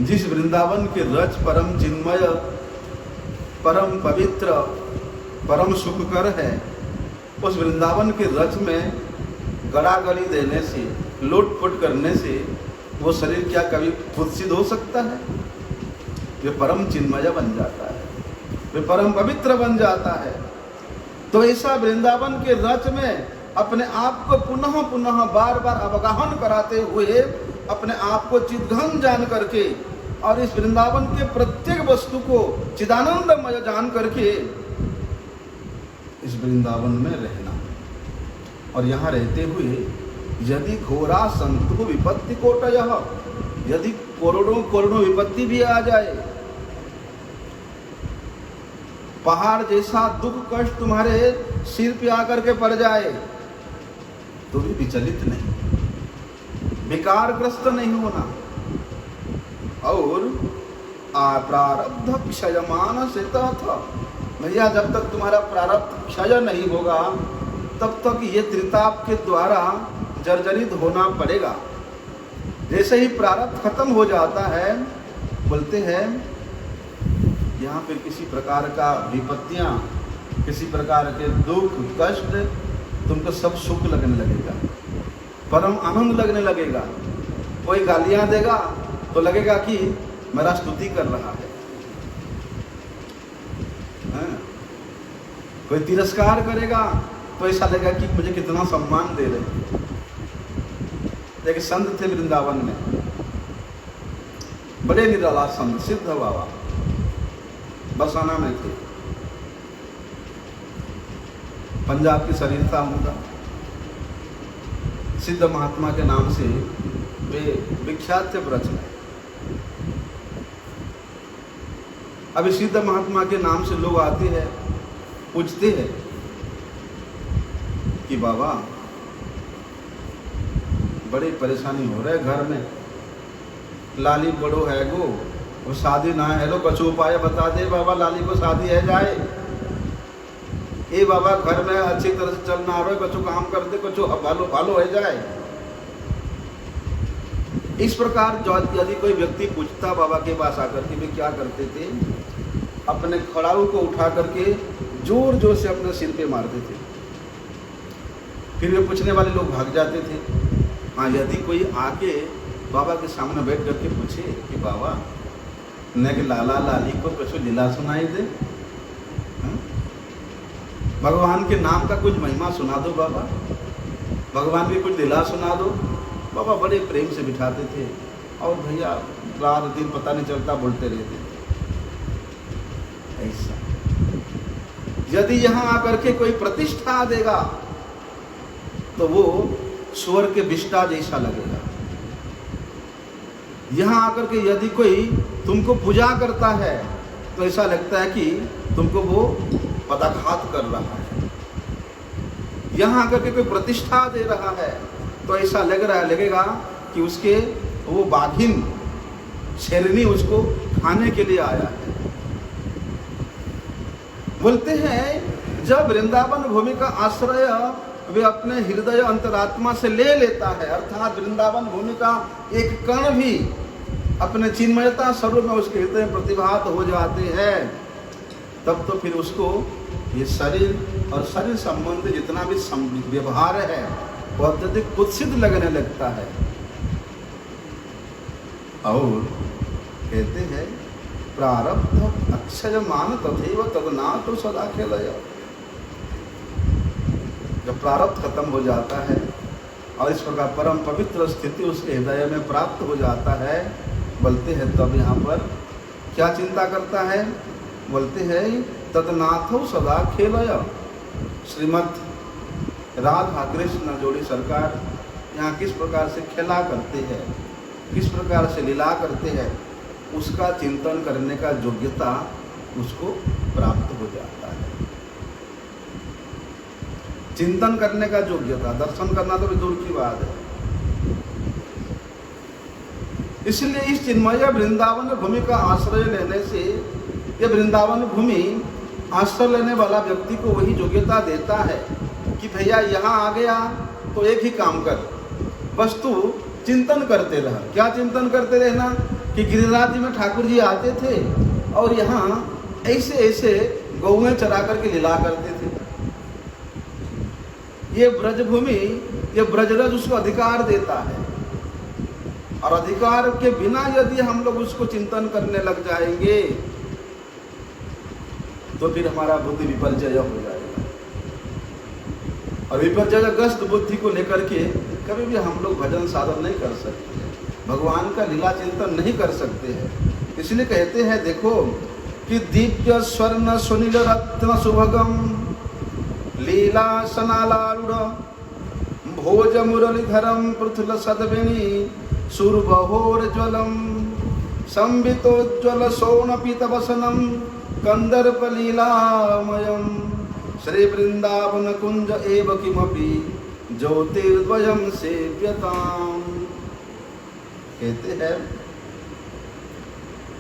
जिस वृंदावन के रज परम चिन्मय, परम पवित्र, परम सुखकर है, उस वृंदावन के रज में गड़ागड़ी देने से, लूटपुट करने से वो शरीर क्या कभी कुत्सित हो सकता है? वे परम चिन्मय बन जाता है, वे परम पवित्र बन जाता है। तो ऐसा वृंदावन के रच में अपने आप को पुनः पुनः बार बार अवगाहन कराते हुए अपने आप को चिद्घन जान करके और इस वृंदावन के प्रत्येक वस्तु को चिदानंदमय जान करके इस वृंदावन में रहना, और यहाँ रहते हुए यदि घोरा संतु विपत्ति कोटयः, यदि करोड़ों करोड़ों विपत्ति भी आ जाए, पहाड़ जैसा दुख कष्ट तुम्हारे सिर पे आकर के पड़ जाए, तो भी विचलित नहीं, विकारग्रस्त नहीं होना। और प्रारब्ध क्षयमान से था, भैया जब तक तुम्हारा प्रारब्ध क्षय नहीं होगा तब तक ये त्रिताप के द्वारा जर्जरित होना पड़ेगा। जैसे ही प्रारब्ध खत्म हो जाता है, बोलते हैं यहाँ पे किसी प्रकार का विपत्तियाँ, किसी प्रकार के दुख कष्ट, तुमको सब सुख लगने लगेगा, परम आनंद लगने लगेगा। कोई गालियाँ देगा तो लगेगा कि मेरा स्तुति कर रहा है, कोई तिरस्कार करेगा तो ऐसा लगेगा कि मुझे कितना सम्मान दे रहे। एक संत थे वृंदावन में, बड़े निराला संत, सिद्ध बाबा, बरसाना में थे, पंजाब की शरीर था उनका। सिद्ध महात्मा के नाम से वे विख्यात थे ब्रज में। अभी सिद्ध महात्मा के नाम से लोग आते हैं, पूछते हैं कि बाबा बड़ी परेशानी हो रहा है घर में, लाली बड़ो है गो, वो शादी ना है लो, कछु उपाय बता दे बाबा, लाली को शादी है जाए। ए बाबा घर में अच्छी तरह से चलना आ रहा है, कछु काम कर दे, कछु भालो भालो है जाए। इस प्रकार यदि कोई व्यक्ति पूछता बाबा के पास आकर के, वे क्या करते थे, अपने खड़ाऊ को उठा करके जोर जोर से अपने सिर पे मारते थे, फिर वे पूछने वाले लोग भाग जाते थे। हाँ, यदि कोई आके बाबा के सामने बैठ करके पूछे कि बाबा न कि लाला लाली को कुछ लीला सुनाई दे, भगवान के नाम का कुछ महिमा सुना दो बाबा, भगवान की कुछ लीला सुना दो, बाबा बड़े प्रेम से बिठाते थे और भैया रात दिन पता नहीं चलता बोलते रहते थे। ऐसा यदि यहाँ आकर के कोई प्रतिष्ठा देगा तो वो स्वर्ग के विष्टा जैसा लगेगा। यहाँ आकर के यदि कोई तुमको पूजा करता है तो ऐसा लगता है कि तुमको वो पदाघात कर रहा है। यहाँ आकर के कोई प्रतिष्ठा दे रहा है तो ऐसा लगेगा कि उसके वो बाघिन शेरनी उसको खाने के लिए आया है। बोलते हैं जब वृंदावन भूमि का आश्रय वे अपने हृदय अंतरात्मा से ले लेता है, अर्थात वृंदावन भूमि का एक कण भी अपने चिन्मयता स्वरूप में उसके हृदय में प्रतिभात हो जाते हैं, तब तो फिर उसको ये शरीर और शरीर संबंधी जितना भी व्यवहार है वो अत्यधिक कुत्सित लगने लगता है। और कहते हैं प्रारब्ध अक्षय मान तथैव तदनाथ सदा खेलय। जब प्रारब्ध खत्म हो जाता है और इस प्रकार परम पवित्र स्थिति उसके हृदय में प्राप्त हो जाता है, बोलते हैं तब यहाँ पर क्या चिंता करता है, बोलते हैं तदनाथो सदा खेलय। श्रीमद् राधा कृष्ण जोड़ी सरकार यहाँ किस प्रकार से खेला करते हैं, किस प्रकार से लीला करते हैं, उसका चिंतन करने का योग्यता उसको प्राप्त हो जाता है। चिंतन करने का योग्यता, दर्शन करना तो भी दूर की बात है। इसलिए इस चिन्मय वृंदावन भूमि का आश्रय लेने से ये वृंदावन भूमि आश्रय लेने वाला व्यक्ति को वही योग्यता देता है कि भैया यहाँ आ गया तो एक ही काम कर, वस्तु चिंतन करते रह। क्या चिंतन करते रहना कि गिरिराज में ठाकुर जी आते थे और यहाँ ऐसे ऐसे गौएं चरा करके लीला करते थे। ये ब्रजभूमि, ये ब्रजरज उसको अधिकार देता है, और अधिकार के बिना यदि हम लोग उसको चिंतन करने लग जाएंगे तो फिर हमारा बुद्धि विपर्जय हो जाएगा, और विपर्जय ग्रस्त बुद्धि को लेकर के कभी भी हम लोग भजन साधन नहीं कर सकते, भगवान का लीला चिंतन नहीं कर सकते हैं। इसलिए कहते हैं देखो कि दिव्य स्वर्ण सुनील रत्न सुभगम लीला सनालारूढ़ भोज मुरलीधरम पृथुल सदवेणी सुरबहोर्ज्वलम संवितोज्वल सोनपीतवसनम कंदर्प लीलामयम श्री वृंदावन कुंज एव किमपि ज्योतिर्द्वयम सेव्यताम। कहते हैं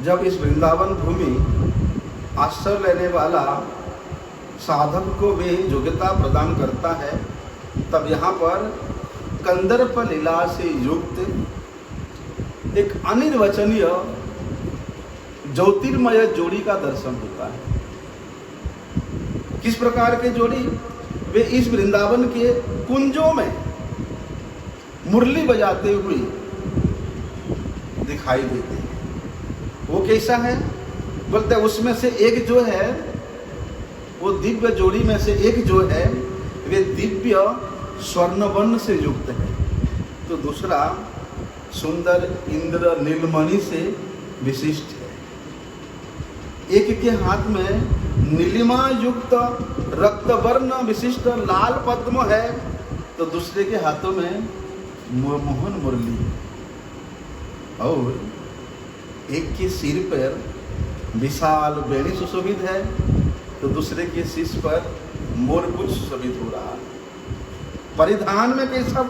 जब इस वृंदावन भूमि आश्रय लेने वाला साधक को भी योग्यता प्रदान करता है, तब यहाँ पर कंदर्प लीला से युक्त एक अनिर्वचनीय ज्योतिर्मय जोड़ी का दर्शन होता है। किस प्रकार के जोड़ी? वे इस वृंदावन के कुंजों में मुरली बजाते हुए दिखाई देते हैं। वो कैसा है? बोलते उसमें से एक जो है, वो दिव्य जोड़ी में से एक जो है वे दिव्य स्वर्णवर्ण से युक्त है, तो दूसरा सुंदर इंद्र नीलमणि से विशिष्ट है। एक के हाथ में नीलिमा युक्त रक्तवर्ण विशिष्ट लाल पद्म है, तो दूसरे के हाथों में मोहन मुरली है, और एक के सिर पर विशाल बेड़ी सुशोभित है, तो दूसरे के शीश पर मोरपुंछ सुशोभित हो रहा है। परिधान में कैसा?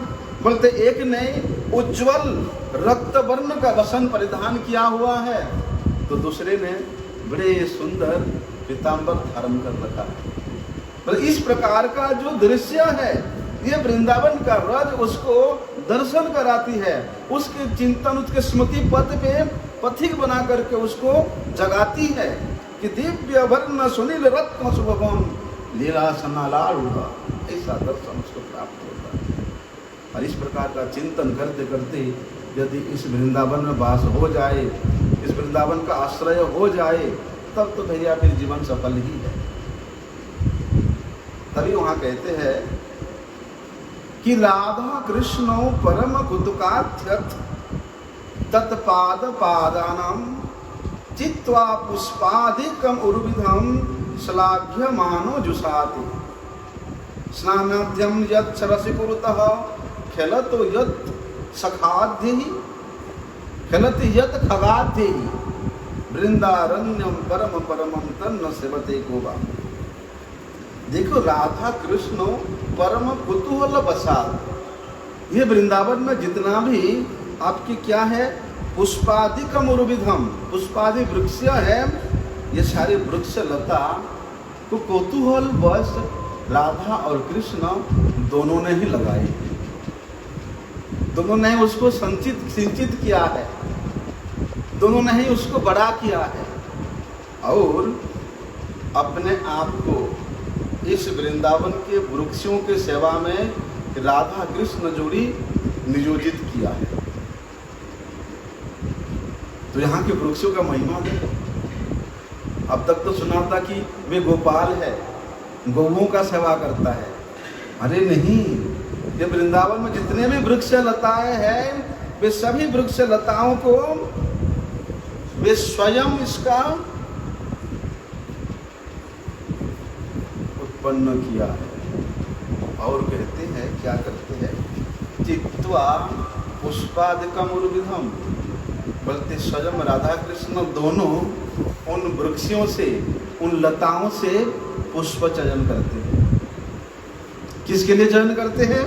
बोलते एक ने उज्जवल रक्तवर्ण का वसन परिधान किया हुआ है, तो दूसरे ने बड़े सुंदर पीतांबर धारण कर रखा है। तो इस प्रकार का जो दृश्य है, ये वृंदावन का रज उसको दर्शन कराती है, उसके चिंतन, उसके स्मृति पथ पे पथिक बना करके उसको जगाती है कि दिव्य वर्ण सुनील रत्न शुभम लीला सनालारूढ़, ऐसा दर्शन उसको प्राप्त होता है। और इस प्रकार का चिंतन करते करते यदि इस वृंदावन में वास हो जाए, इस वृंदावन का आश्रय हो जाए, तब तो भैया फिर जीवन सफल ही है। तभी वहाँ कहते हैं कि राधा कृष्णो परम कुतुकाध्यर्थ तत्पाद पादानम चित्वा पुष्पादिकम उर्विधम श्लाघ्य मानो जुषाति स्नानाद्यम यत् सरसि पुरतः खेलतो यत् सखाद्यहि खेलति यत् खगाद्यहि वृंदारण्यम परम परमम तन्न सेवते कोवा। देखो राधा कृष्ण परम कुतूहल बसात, ये वृंदावन में जितना भी आपकी क्या है पुष्पादिकम उर्विधम, पुष्पादि वृक्ष है, ये सारे वृक्ष लता को कौतूहल बस राधा और कृष्ण दोनों ने ही लगाए, दोनों ने उसको सिंचित किया है, दोनों ने ही उसको बड़ा किया है, और अपने आप को इस वृंदावन के वृक्षों के सेवा में राधा कृष्ण जोड़ी नियोजित किया है। तो यहाँ के वृक्षों का महिमा देखो। अब तक तो सुना था कि वे गोपाल है, गौओं का सेवा करता है। अरे नहीं, ये वृंदावन में जितने भी वृक्ष लताएं हैं, वे सभी वृक्ष लताओं को वे स्वयं इसका उत्पन्न किया है। और कहते हैं, क्या करते हैं, चित्वा पुष्पादिकम उर्विधम, बोलते स्वयं राधा कृष्ण दोनों उन वृक्षों से, उन लताओं से पुष्प चयन करते हैं। किसके लिए चयन करते हैं?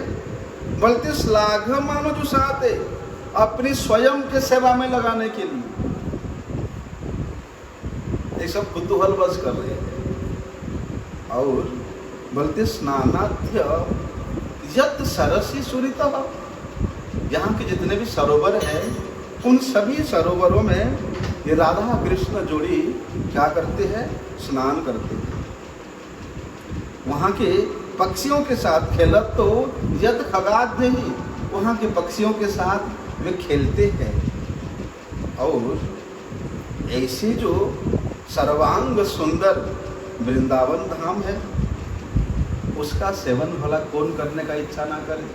बोलते श्लाघ मानो जुषाते, अपनी स्वयं के सेवा में लगाने के लिए। ये सब कुतूहल बस कर रहे हैं। और बोलते स्नानाध्य यत् सरसी सुरितः, यहाँ के जितने भी सरोवर हैं उन सभी सरोवरों में ये राधा कृष्ण जोड़ी क्या करते हैं? स्नान करते हैं। वहाँ के पक्षियों के साथ खेलत तो यद खगाध्य ही, वहाँ के पक्षियों के साथ वे खेलते हैं। और ऐसे जो सर्वांग सुंदर वृंदावन धाम है, उसका सेवन भला कौन करने का इच्छा ना करे,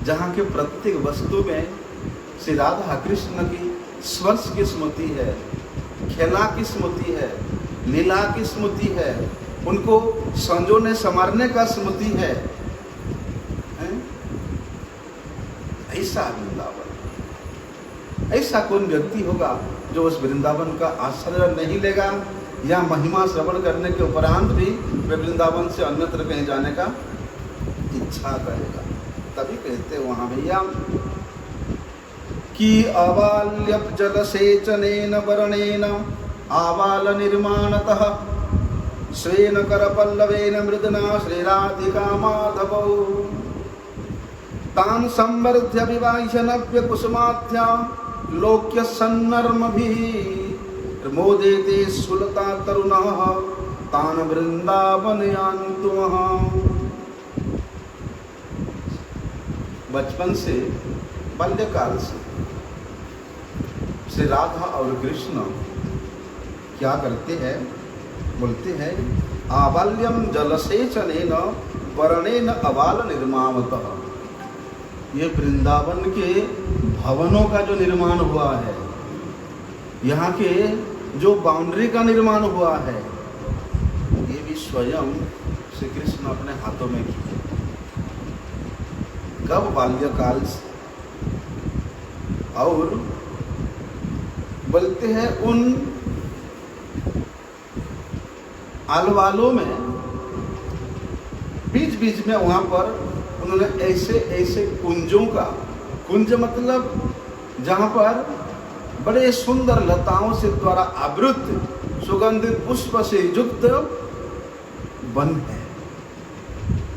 जहाँ के प्रत्येक वस्तु में श्री राधा कृष्ण की स्पर्श की स्मृति है, खेला की स्मृति है, लीला की स्मृति है, उनको संजोने संवारने का स्मृति है। ऐसा वृंदावन, ऐसा कौन व्यक्ति होगा जो उस वृंदावन का आश्रय नहीं लेगा या महिमा श्रवण करने के उपरांत भी वे वृंदावन से अन्यत्र कहीं जाने का इच्छा करेगा। तभी कहते वहां भैया कि आवाल्यप जल सेचनेन वर्णेन आवाल निर्माणतः स्वेन कर पल्लवेन मृदना श्रीराधिका माधवौ तान संवर्ध्य विवाह्य नव्य कुसुमाध्या लोक्य सन्नर्मभिः मोदेते सुलता तरुणः तान वृंदावन यान्तुमः। बचपन से, बाल्यकाल से श्री राधा और कृष्ण क्या करते हैं? बोलते हैं आबाल्यम जलसेचनेन वर्णेन अबाल निर्मामतः। ये वृंदावन के भवनों का जो निर्माण हुआ है, यहाँ के जो बाउंड्री का निर्माण हुआ है, ये भी स्वयं श्री कृष्ण अपने हाथों में किए। कब? बाल्यकाल से। और बोलते हैं उन आलवालों में बीच बीच में वहां पर उन्होंने ऐसे ऐसे कुंजों का, कुंज मतलब जहां पर बड़े सुंदर लताओं से द्वारा आवृत सुगंधित पुष्प से युक्त वन है।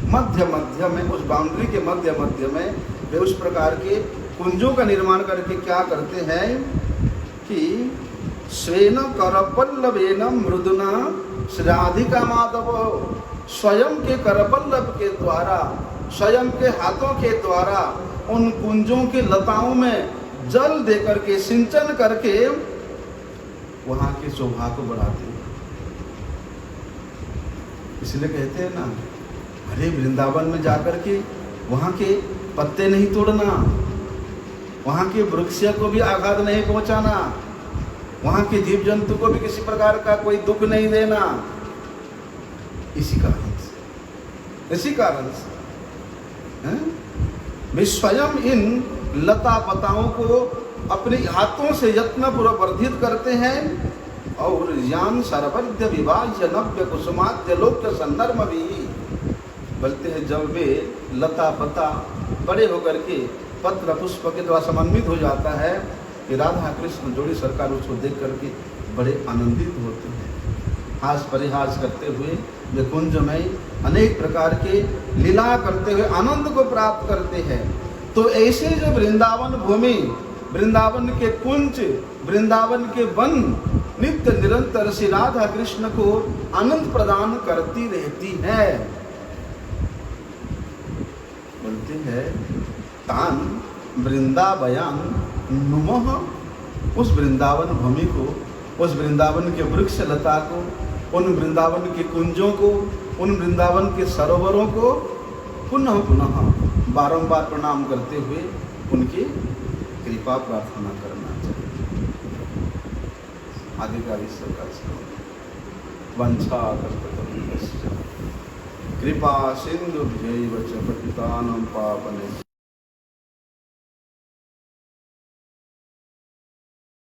मध्य मध्य में, उस बाउंड्री के मध्य मध्य में वे उस प्रकार के कुंजों का निर्माण करके क्या करते हैं कि स्वेन करपल्लवेन मृदुना श्रीराधिका माधव, स्वयं के करपल्लव के द्वारा, स्वयं के हाथों के द्वारा उन कुंजों के लताओं में जल दे करके, सिंचन करके वहां की शोभा को बढ़ाते हैं। इसलिए कहते हैं ना, अरे वृंदावन में जाकर के वहां के पत्ते नहीं तोड़ना, वहां के वृक्ष को भी आघात नहीं पहुंचाना, वहां के जीव जंतु को भी किसी प्रकार का कोई दुख नहीं देना। इसी कारण से वे स्वयं इन लता पताओं को अपने हाथों से यत्नपूर्वक वर्धित करते हैं। और यान सर्वद्य विवाह्य नव्य कुसुमाद्य लोक्य सन्नर्म भी बोलते हैं, जब वे लता पता बड़े होकर के पत्र पुष्प के द्वारा समन्वित हो जाता है कि राधा कृष्ण जोड़ी सरकार उसको देख करके बड़े आनंदित होते हैं। हास परिहास करते हुए वे कुंज में अनेक प्रकार के लीला करते हुए आनंद को प्राप्त करते हैं। तो ऐसे जो वृंदावन भूमि, वृंदावन के कुंज, वृंदावन के वन नित्य निरंतर श्री राधा कृष्ण को आनंद प्रदान करती रहती है। बोलते हैं तान वृंदावयान नुमः, उस वृंदावन भूमि को, उस वृंदावन के वृक्ष लता को, उन वृंदावन के कुंजों को, उन वृंदावन के सरोवरों को पुनः पुनः बारंबार प्रणाम करते हुए उनकी कृपा प्रार्थना करना चाहिए। आगे का विश्व का वंशा कृपा सिंधु पतितानं पावने